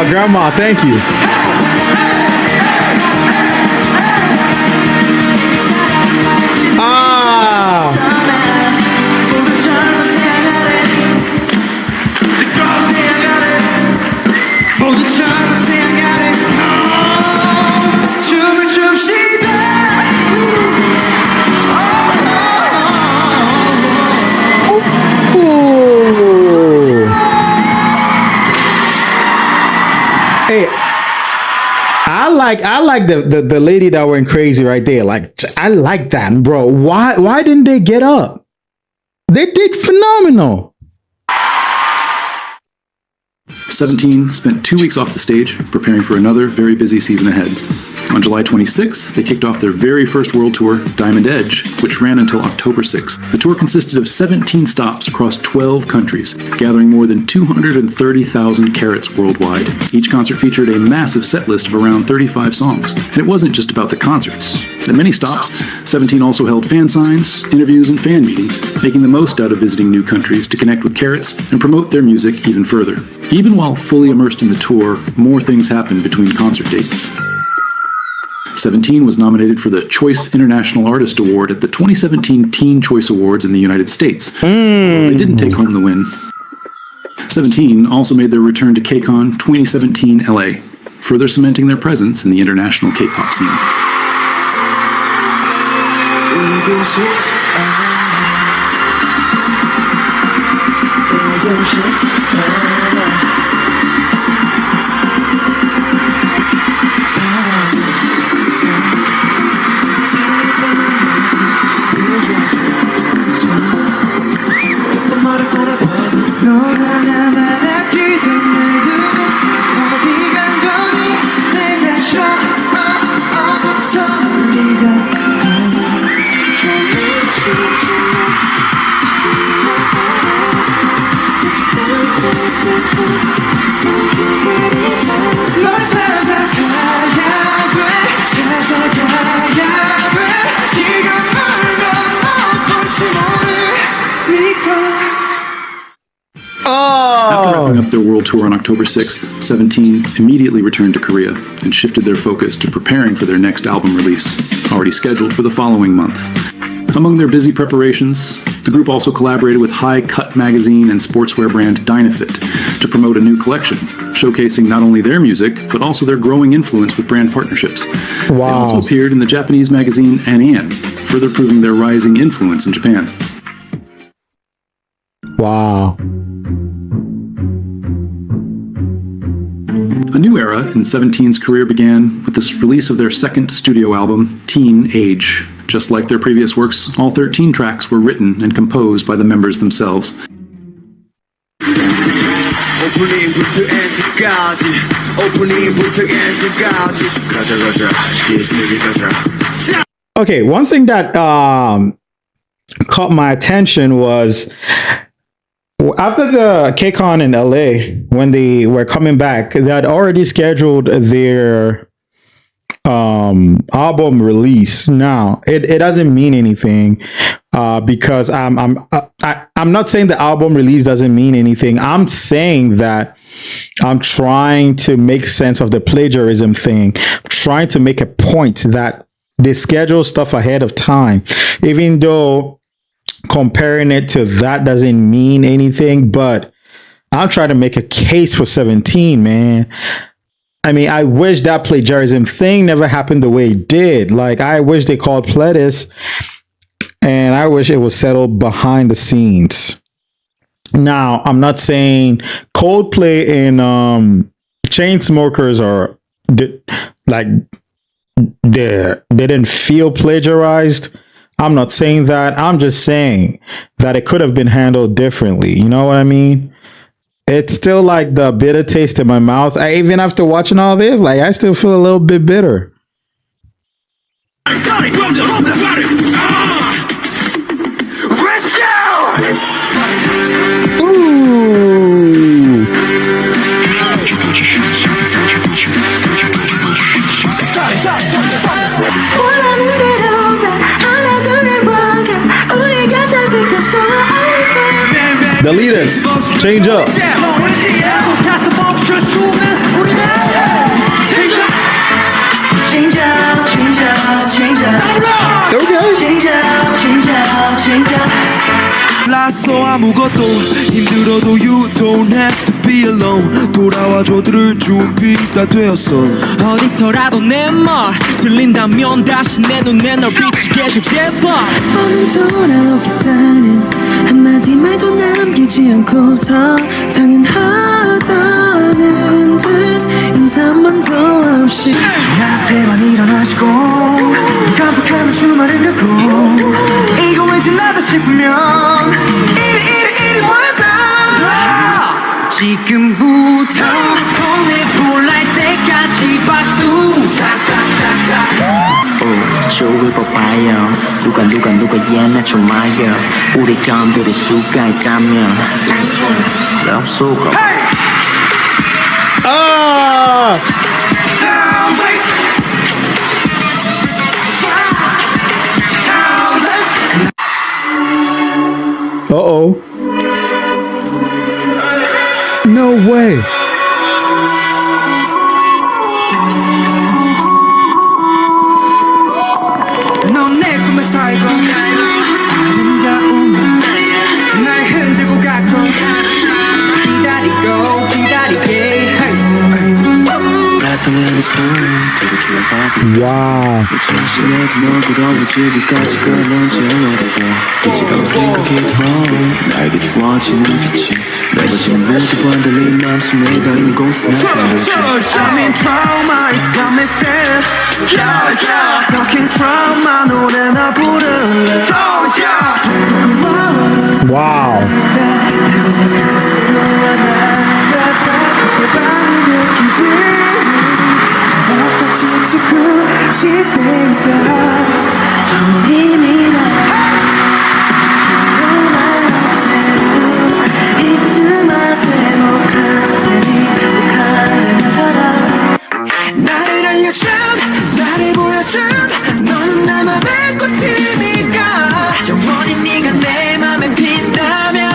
Grandma, thank you. I like the lady that went crazy right there. Like, I like that, bro. Why didn't they get up? They did phenomenal. 17 spent 2 weeks off the stage, preparing for another very busy season ahead. On July 26th, they kicked off their very first world tour, Diamond Edge, which ran until October 6th. The tour consisted of 17 stops across 12 countries, gathering more than 230,000 carats worldwide. Each concert featured a massive set list of around 35 songs. And it wasn't just about the concerts. At many stops, 17 also held fan signs, interviews, and fan meetings, making the most out of visiting new countries to connect with carats and promote their music even further. Even while fully immersed in the tour, more things happened between concert dates. 17 was nominated for the Choice International Artist Award at the 2017 Teen Choice Awards in the United States. They didn't take home the win. 17 also made their return to KCON 2017 LA, further cementing their presence in the international K-pop scene. After wrapping up their world tour on October 6th, 17 immediately returned to Korea and shifted their focus to preparing for their next album release, already scheduled for the following month. Among their busy preparations, the group also collaborated with High Cut magazine and sportswear brand Dynafit to promote a new collection, showcasing not only their music, but also their growing influence with brand partnerships. Wow. They also appeared in the Japanese magazine An, further proving their rising influence in Japan. Wow. A new era in 17's career began with the release of their second studio album, Teen Age. Just like their previous works, all 13 tracks were written and composed by the members themselves. Okay, one thing that caught my attention was after the KCON in LA, when they were coming back, they had already scheduled their album release. Now, it doesn't mean anything because I'm not saying the album release doesn't mean anything. I'm saying that I'm trying to make sense of the plagiarism thing, trying to make a point that they schedule stuff ahead of time, even though comparing it to that doesn't mean anything. But I'm trying to make a case for 17, man. I mean, I wish that plagiarism thing never happened the way it did. Like, I wish they called Pledis, and I wish it was settled behind the scenes. Now, I'm not saying Coldplay and Chainsmokers are like they didn't feel plagiarized. I'm not saying that. I'm just saying that it could have been handled differently. You know what I mean? It's still like the bitter taste in my mouth. Even after watching all this, like, I still feel a little bit bitter. Ooh. The leaders, change up. 몰랐어 아무것도 힘들어도 you don't have to be alone 돌아와줘 들을 준비 다 되었어 어디서라도 내 말 들린다면 다시 내 눈에 널 비치게 해줘 제발 너는 돌아오겠다는 한마디 말도 남기지 않고서 당연하다는 듯 인사 먼저 없이 나한테만 일어나시고 깜빡하면 주말을 갖고 이거 왠지 나다 싶으면 이리 와다 지금부터 손에 불날 때까지 박수 탁탁탁탁 쪽을 뽑아요 누가 얘나 좀 알려 우리 건드릴 수가 있다면 없을까 Uh-oh. No way. 넌 내 꿈에 살고 아름다움은 날 흔들고 가고 기다리게 나타내는 손 들이키는 바비 Wow. 자신에게 널 부러워지기까지 그건 언제 오래돼 이제라고 생각해 wrong 나에게 주어지는 빛이 넓어지는 모두와 달리 맘속 내가 있는 곳에 나타나지 I'm in trauma, it's got me sad Stuck in trauma, 노래나 부를래 Wow. 나를 알려준 나를 보여준 넌 나만의 꽃이니까 영원히 네가 내 맘에 핀다면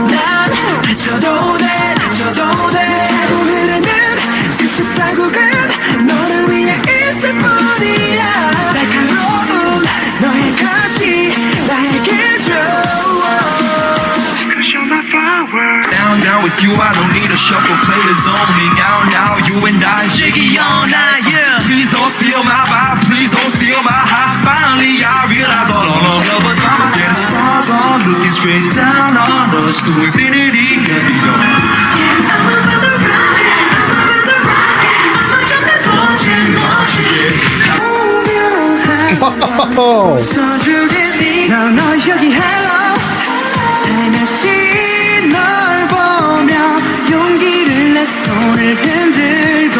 난 다쳐도 돼 타고 흐르는 스쳐 자국은 너를 위해 있을 뿐이야 날카로운 너의 가시 나에게 줘 Down with you, I don't need a shuffle players only. Now, you and I, jiggy all night, yeah. Please don't steal my vibe, please don't steal my high. Finally, I realize all of us by myself. Yeah, the stars are looking straight down on us to infinity and beyond. I'ma build a rocket, I'ma jump and punch and launch it. 웃어주겠니 난 여기 hello 살며시 널 보며 용기를 내 손을 흔들고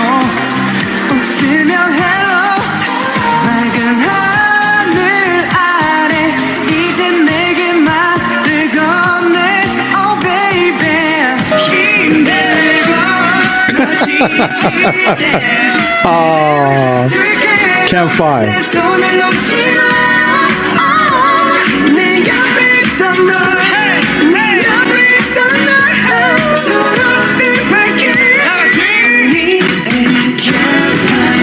웃으며 hello 맑은 하늘 아래 이제 내게 말을 건네 oh baby 힘들고 너 지치게 Campfire. 내 손을 놓지 마 내 옆에 있던 널내 옆에 있던 널 서로 생각해 BINI K-pop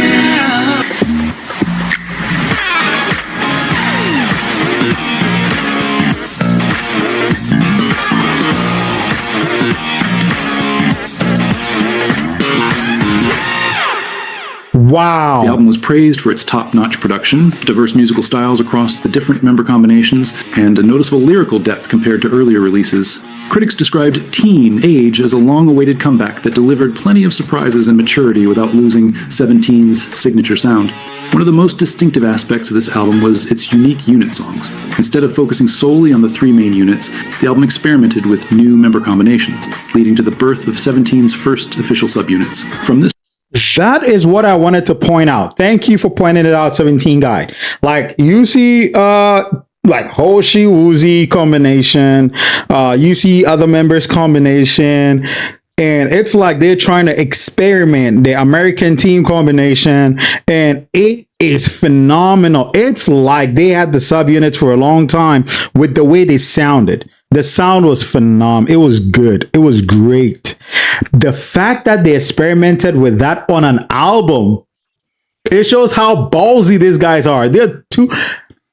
Wow. The album was praised for its top-notch production, diverse musical styles across the different member combinations, and a noticeable lyrical depth compared to earlier releases. Critics described Teen Age as a long-awaited comeback that delivered plenty of surprises and maturity without losing Seventeen's signature sound. One of the most distinctive aspects of this album was its unique unit songs. Instead of focusing solely on the three main units, the album experimented with new member combinations, leading to the birth of Seventeen's first official subunits. From this That is what I wanted to point out. Thank you for pointing it out, 17 guy. Like you see like Hoshi Woozy combination, you see other members combination, and it's like they're trying to experiment the American team combination, and it is phenomenal. It's like they had the subunits for a long time with the way they sounded. The sound was phenomenal. It was good. It was great. The fact that they experimented with that on an album, it shows how ballsy these guys are. They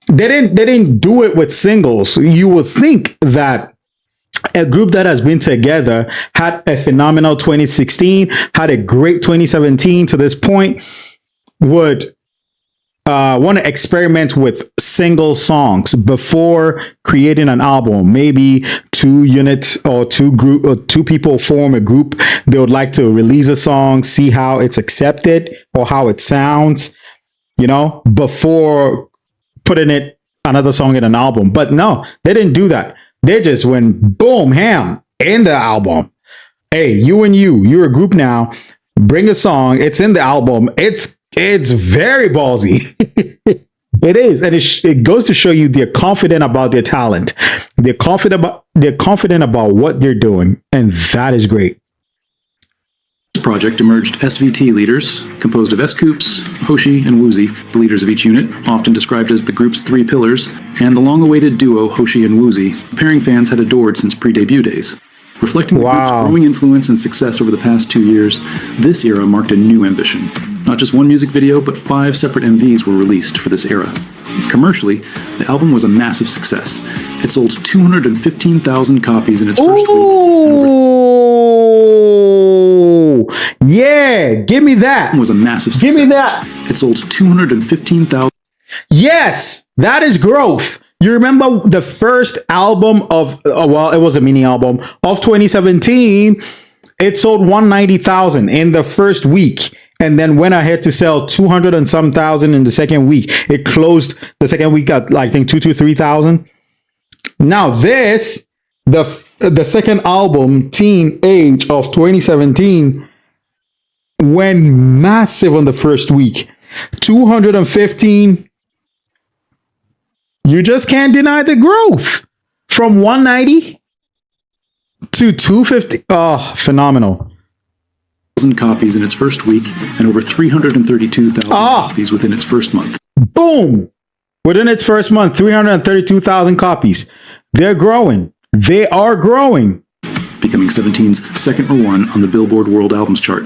didn't do it with singles. You would think that a group that has been together, had a phenomenal 2016, had a great 2017 to this point, would want to experiment with single songs before creating an album. Maybe two units or two people form a group. They would like to release a song, see how it's accepted or how it sounds, before putting another song in an album. But no, they didn't do that. They just went boom, ham in the album. Hey, you're a group now. Bring a song. It's in the album. It's very ballsy. It is, and it goes to show you they're confident about their talent. They're confident about what they're doing, and that is great. This project emerged SVT leaders, composed of S-Coops, Hoshi, and Woozy, the leaders of each unit, often described as the group's three pillars, and the long-awaited duo Hoshi and Woozy, pairing fans had adored since pre-debut days. Reflecting the group's growing influence and success over the past 2 years, this era marked a new ambition. Not just one music video, but 5 separate MVs were released for this era. Commercially, the album was a massive success. It sold 215,000 copies in its first week. Yeah, give me that. It was a massive success. Give me that. It sold 215,000. Yes, that is growth. You remember the first album of, it was a mini album of 2017. It sold 190,000 in the first week, and then went ahead to sell 200 and some thousand in the second week. It closed the second week at, I think, 3,000. Now this, the second album, Teen Age of 2017, went massive on the first week. 215. You just can't deny the growth from 190 to 250. Oh, phenomenal. Copies in its first week and over 332,000 copies within its first month. Boom! Within its first month, 332,000 copies. They're growing. They are growing. Becoming 17's second #1 on the Billboard World Albums chart.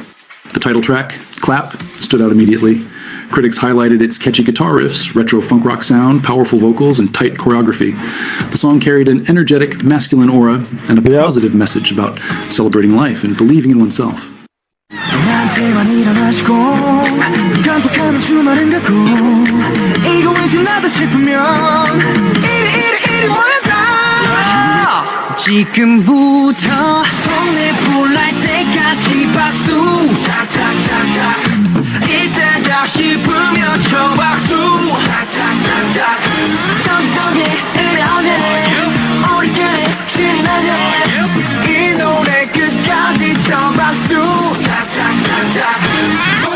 The title track, Clap, stood out immediately. Critics highlighted its catchy guitar riffs, retro funk rock sound, powerful vocals, and tight choreography. The song carried an energetic, masculine aura and a positive message about celebrating life and believing in oneself. 나한테만 일어나시고 깜빡하면 주말은 가고 이거 왠지 나다 싶으면 이리 모여라 지금부터 손에 불날 때까지 박수 착착착착 이때다 싶으면 쳐 박수 착착착착 정성에 의뢰어제네 우리끼리 신이 나제 이 노래 끝까지 쳐 박수 착착착착 우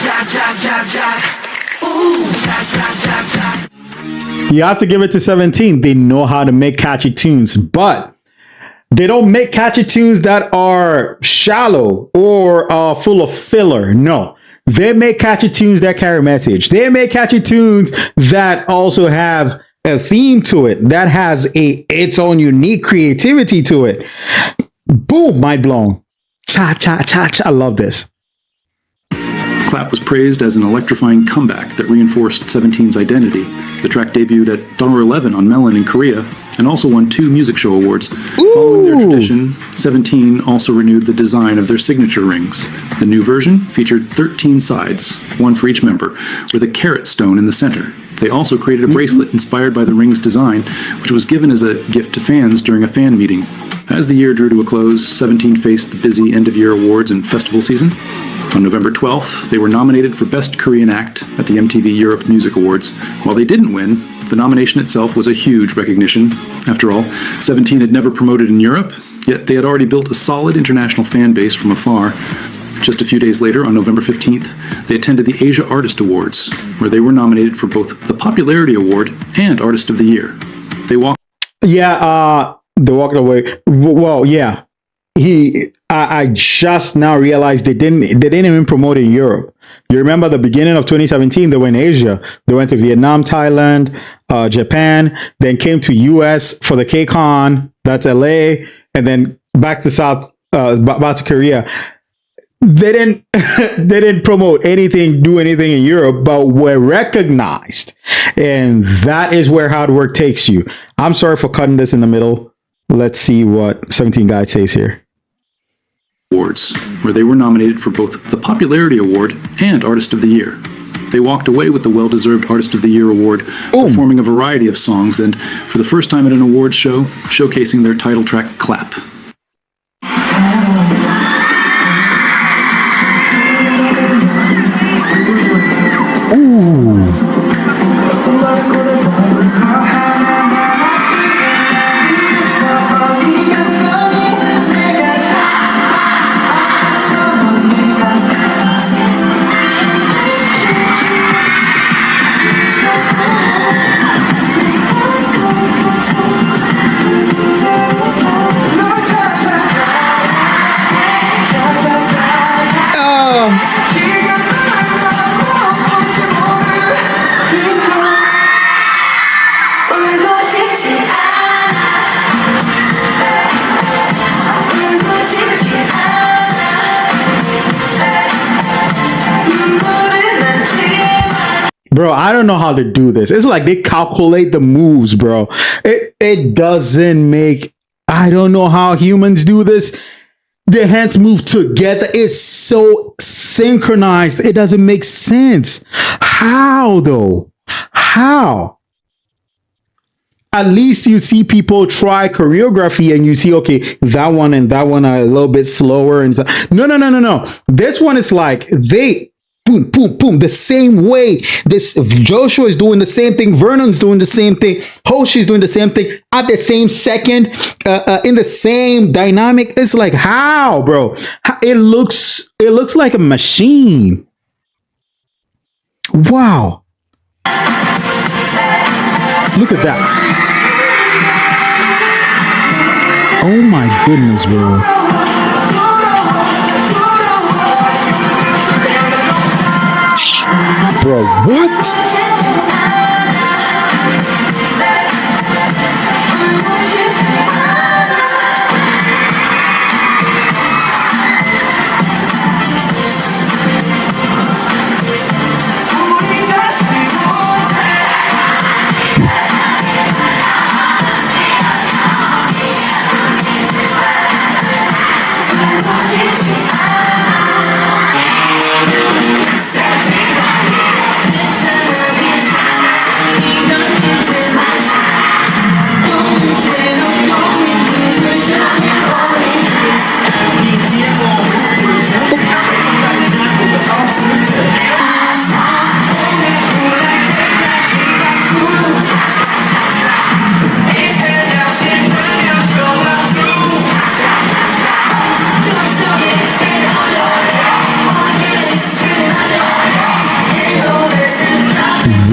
착착착착 우 착착착착. You have to give it to 17. They know how to make catchy tunes, but they don't make catchy tunes that are shallow or full of filler. No, they make catchy tunes that carry a message. They make catchy tunes that also have a theme to it, that has its own unique creativity to it. Boom, mind blown. Cha, cha, cha, cha. I love this. Clap was praised as an electrifying comeback that reinforced 17's identity. The track debuted at number 11 on Melon in Korea and also won 2 music show awards. Following their tradition, 17 also renewed the design of their signature rings. The new version featured 13 sides, one for each member, with a carat stone in the center. They also created a bracelet inspired by the ring's design, which was given as a gift to fans during a fan meeting. As the year drew to a close, 17 faced the busy end-of-year awards and festival season. On November 12th, they were nominated for Best Korean Act at the MTV Europe Music Awards. While they didn't win, the nomination itself was a huge recognition. After all, 17 had never promoted in Europe, yet they had already built a solid international fan base from afar. Just a few days later, on November 15th, they attended the Asia Artist Awards, where they were nominated for both the Popularity Award and Artist of the Year. They walked... Yeah, they walked away. Well, yeah. I just now realized they didn't even promote in Europe. You remember the beginning of 2017, they were in Asia. They went to Vietnam, Thailand, Japan, then came to US for the K-Con, that's LA, and then back to back to Korea. They didn't promote anything, do anything in Europe, but were recognized. And that is where hard work takes you. I'm sorry for cutting this in the middle. Let's see what 17 Guy says here. Awards, where they were nominated for both the Popularity Award and Artist of the Year. They walked away with the well-deserved Artist of the Year award, performing a variety of songs and, for the first time at an awards show, showcasing their title track, Clap. Bro, I don't know how to do this. It's like they calculate the moves, bro. It doesn't make... I don't know how humans do this. Their hands move together. It's so synchronized. It doesn't make sense. How, though? How? At least you see people try choreography and you see, okay, that one and that one are a little bit slower. And no. This one is like they... boom, boom, boom, the same way. This Joshua is doing the same thing. Vernon's doing the same thing. Hoshi's doing the same thing at the same second, in the same dynamic. It's like, how, bro? It looks like a machine. Wow. Look at that. Oh my goodness, bro. Bro, what?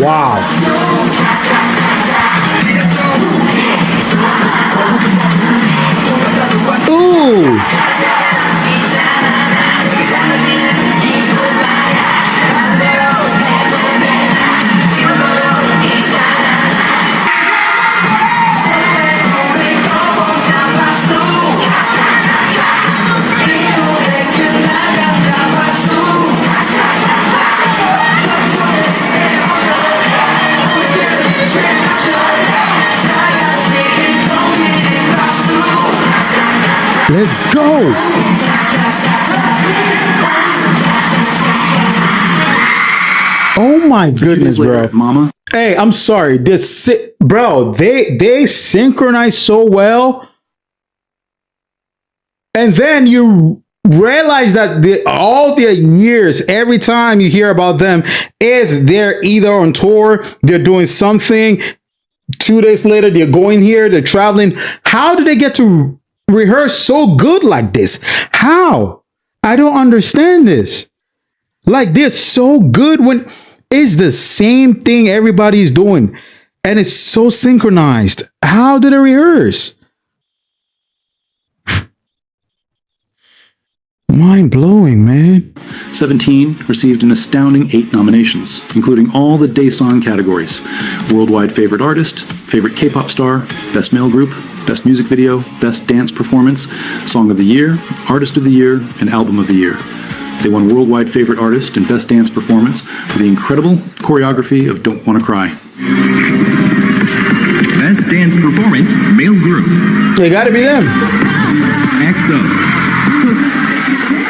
Wow. Ooh. Let's go. Oh my goodness, bro. Mama. Hey, I'm sorry. Bro, they synchronize so well. And then you realize that all their years, every time you hear about them, is they're either on tour, they're doing something. 2 days later, they're going here, they're traveling. How do they get to rehearse so good like this? How? I don't understand this. Like, they're so good when it's the same thing everybody's doing and it's so synchronized. How do they rehearse? Mind blowing, man. 17 received an astounding 8 nominations, including all the Daesung categories: Worldwide Favorite Artist, Favorite K-pop Star, Best Male Group, Best Music Video, Best Dance Performance, Song of the Year, Artist of the Year, and Album of the Year. They won Worldwide Favorite Artist and Best Dance Performance for the incredible choreography of Don't Wanna Cry. Best Dance Performance, Male Group. They gotta be them. EXO.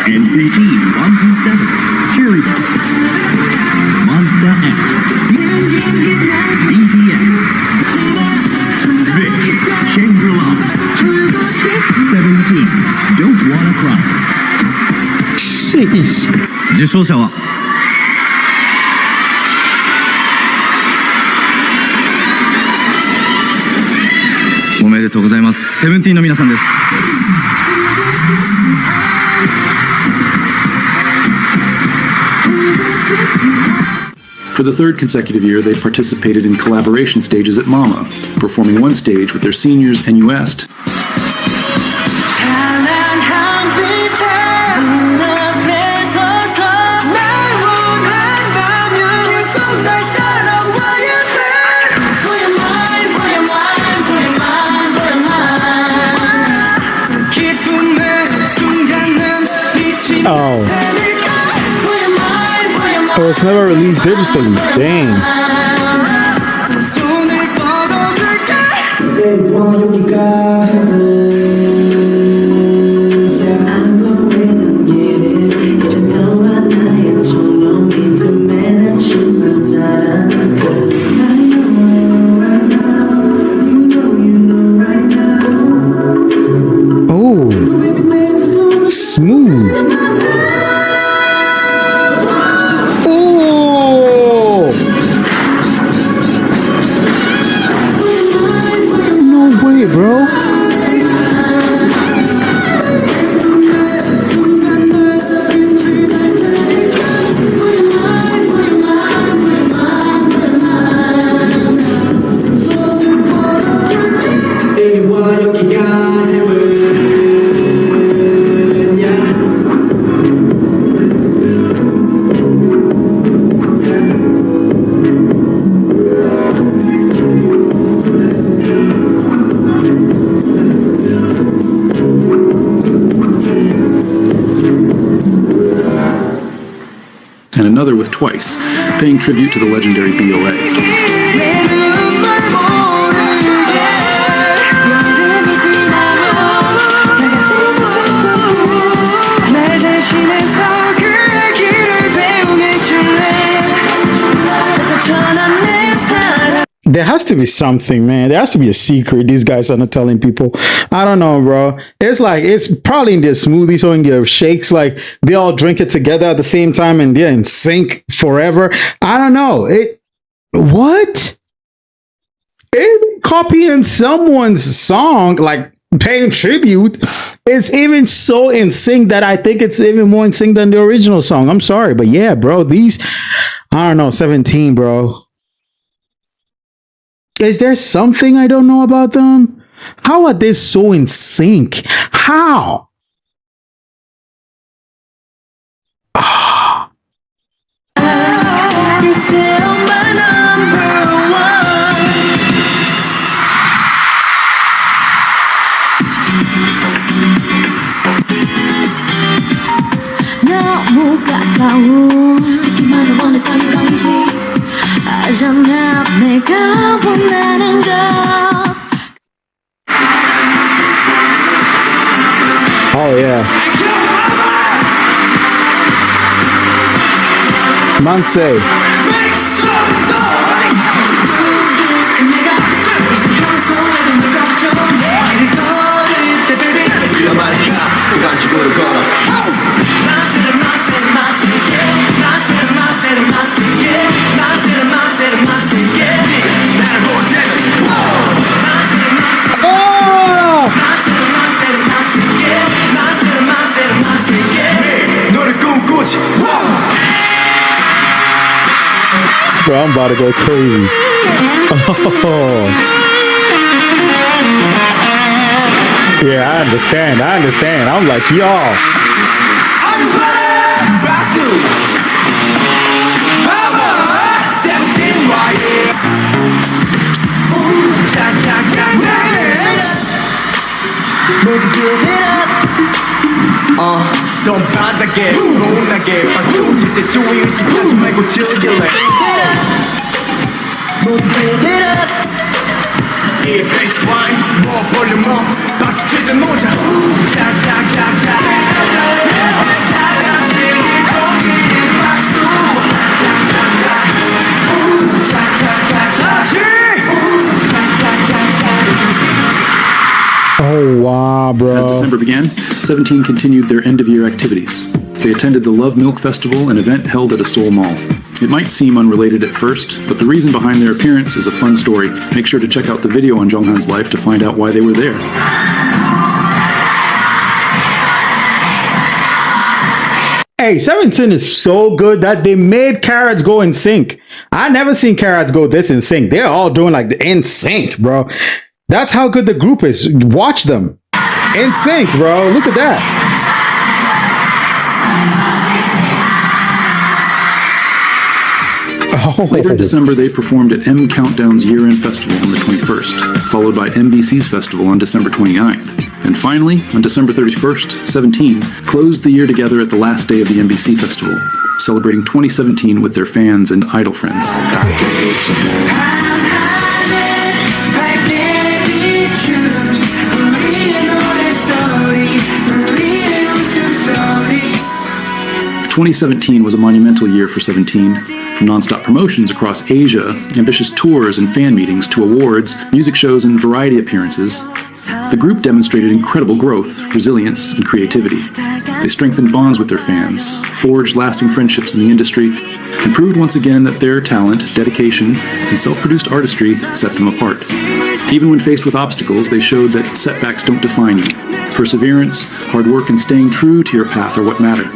NCT 127. Cheerleader. Monster. センティン氏受賞者はおめでとうございます。セブンティーンの皆さんです。For the third consecutive year, they participated in collaboration stages at MAMA, performing one stage with their seniors and UST. Oh, it's never released digitally. Dang. Oh, smooth. Bro, and another with Twice, paying tribute to the legendary BOA. there has to be something, man. There has to be a secret these guys are not telling people. I don't know, bro. It's like, it's probably in their smoothies or in their shakes. Like, they all drink it together at the same time and they're in sync forever. I don't know. What? Copying someone's song, like paying tribute, is even so in sync that I think it's even more in sync than the original song. I'm sorry, but yeah, bro, these, I don't know, 17, bro. Is there something I don't know about them? How are they so in sync? How? You're still my number one. 너무 가까운 느낌만을 원했던 건지 알잖아 내가 원하는 것. Oh yeah. Manse. Bro, I'm about to go crazy. Oh. Yeah, I understand. I'm like, y'all. 손바닥에 못나게 박수 칠때 주의 의식하지 말고 즐길래 모두 give it up. 이 baseline 뭐 볼륨 뭐 박수 칠때 모자 자자자자 다같이 거기에 박수 자자자 자자자 다시 자자자자. Oh wow, bro. As December began, 17 continued their end-of-year activities. They attended the Love Milk Festival, an event held at a Seoul mall. It might seem unrelated at first, but the reason behind their appearance is a fun story. Make sure to check out the video on Jonghan's life to find out why they were there. Hey, 17 is so good that they made Carats go in sync. I never seen Carats go this in sync. They're all doing like the in sync, bro. That's how good the group is. Watch them. In sync, bro. Look at that. Later in December, they performed at M Countdown's year-end festival on the 21st, followed by MBC's festival on December 29th. And finally, on December 31st, 17 closed the year together at the last day of the MBC festival, celebrating 2017 with their fans and idol friends. 2017 was a monumental year for 17, from non-stop promotions across Asia, ambitious tours and fan meetings, to awards, music shows, and variety appearances. The group demonstrated incredible growth, resilience, and creativity. They strengthened bonds with their fans, forged lasting friendships in the industry, and proved once again that their talent, dedication, and self-produced artistry set them apart. Even when faced with obstacles, they showed that setbacks don't define you. Perseverance, hard work, and staying true to your path are what matter.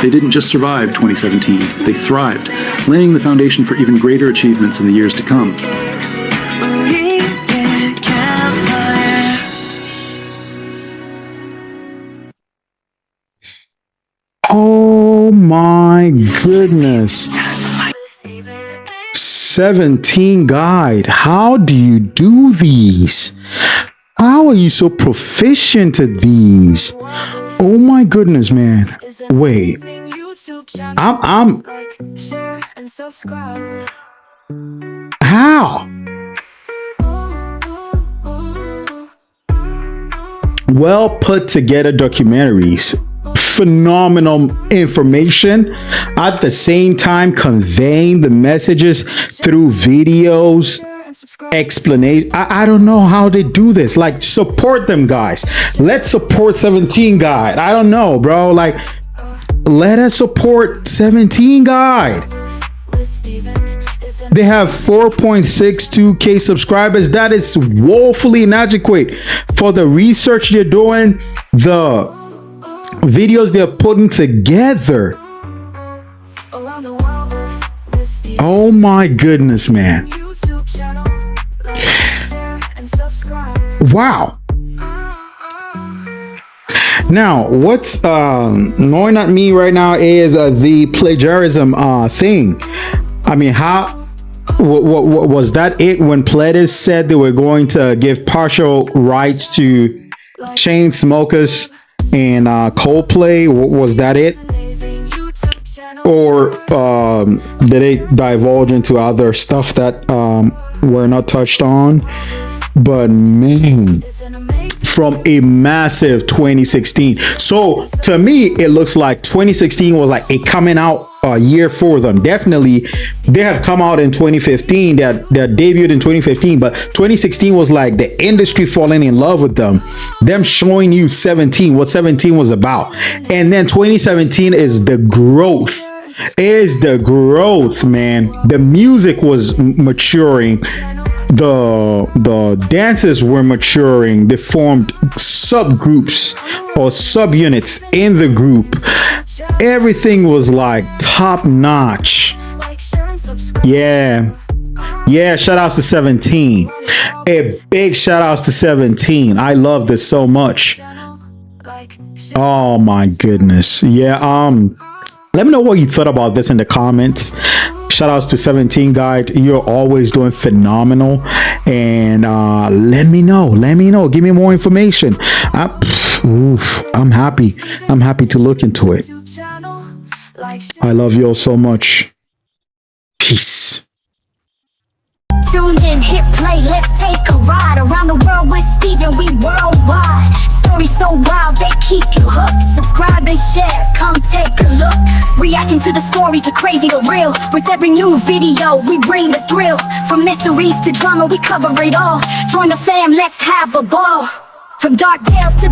They didn't just survive 2017, they thrived, laying the foundation for even greater achievements in the years to come. Oh my goodness. 17 guide. How do you do these? How are you so proficient at these? Oh my goodness, man. Wait. I'm how? Well put together documentaries. Phenomenal information, at the same time conveying the messages through videos, explanation. I don't know how they do this. Like, support them, guys. Let's support 17 guide. I don't know, bro. Like, let us support 17 guide. They have 4.62k subscribers. That is woefully inadequate for the research they're doing, the videos they're putting together. Oh my goodness, man. Wow. Now, what's annoying at me right now is the plagiarism thing. I mean, how was that it when Pledis said they were going to give partial rights to Chainsmokers and Coldplay? Was that it? Or did they divulge into other stuff that were not touched on? But man, from a massive 2016. So to me, it looks like 2016 was like a coming out year for them. Definitely, they have come out in 2015. They're debuted in 2015, but 2016 was like the industry falling in love with them showing you 17, what 17 was about. And then 2017 is the growth. Is the growth, man. The music was maturing. The dances were maturing. They formed subgroups or subunits in the group. Everything was like top notch. Yeah, shout outs to 17. A big shout outs to 17. I love this so much. Oh my goodness. Yeah, let me know what you thought about this in the comments. Shout outs to 17 guide. You're always doing phenomenal. And let me know. Give me more information. I'm happy. I'm happy to look into it. I love you all so much. Peace. Tuned in, hit play, let's take a ride around the world with Steven, we worldwide. Stories so wild, they keep you hooked. Subscribe and share, come take a look. Reacting to the stories, the crazy, the real. With every new video, we bring the thrill. From mysteries to drama, we cover it all. Join the fam, let's have a ball. From dark tales to the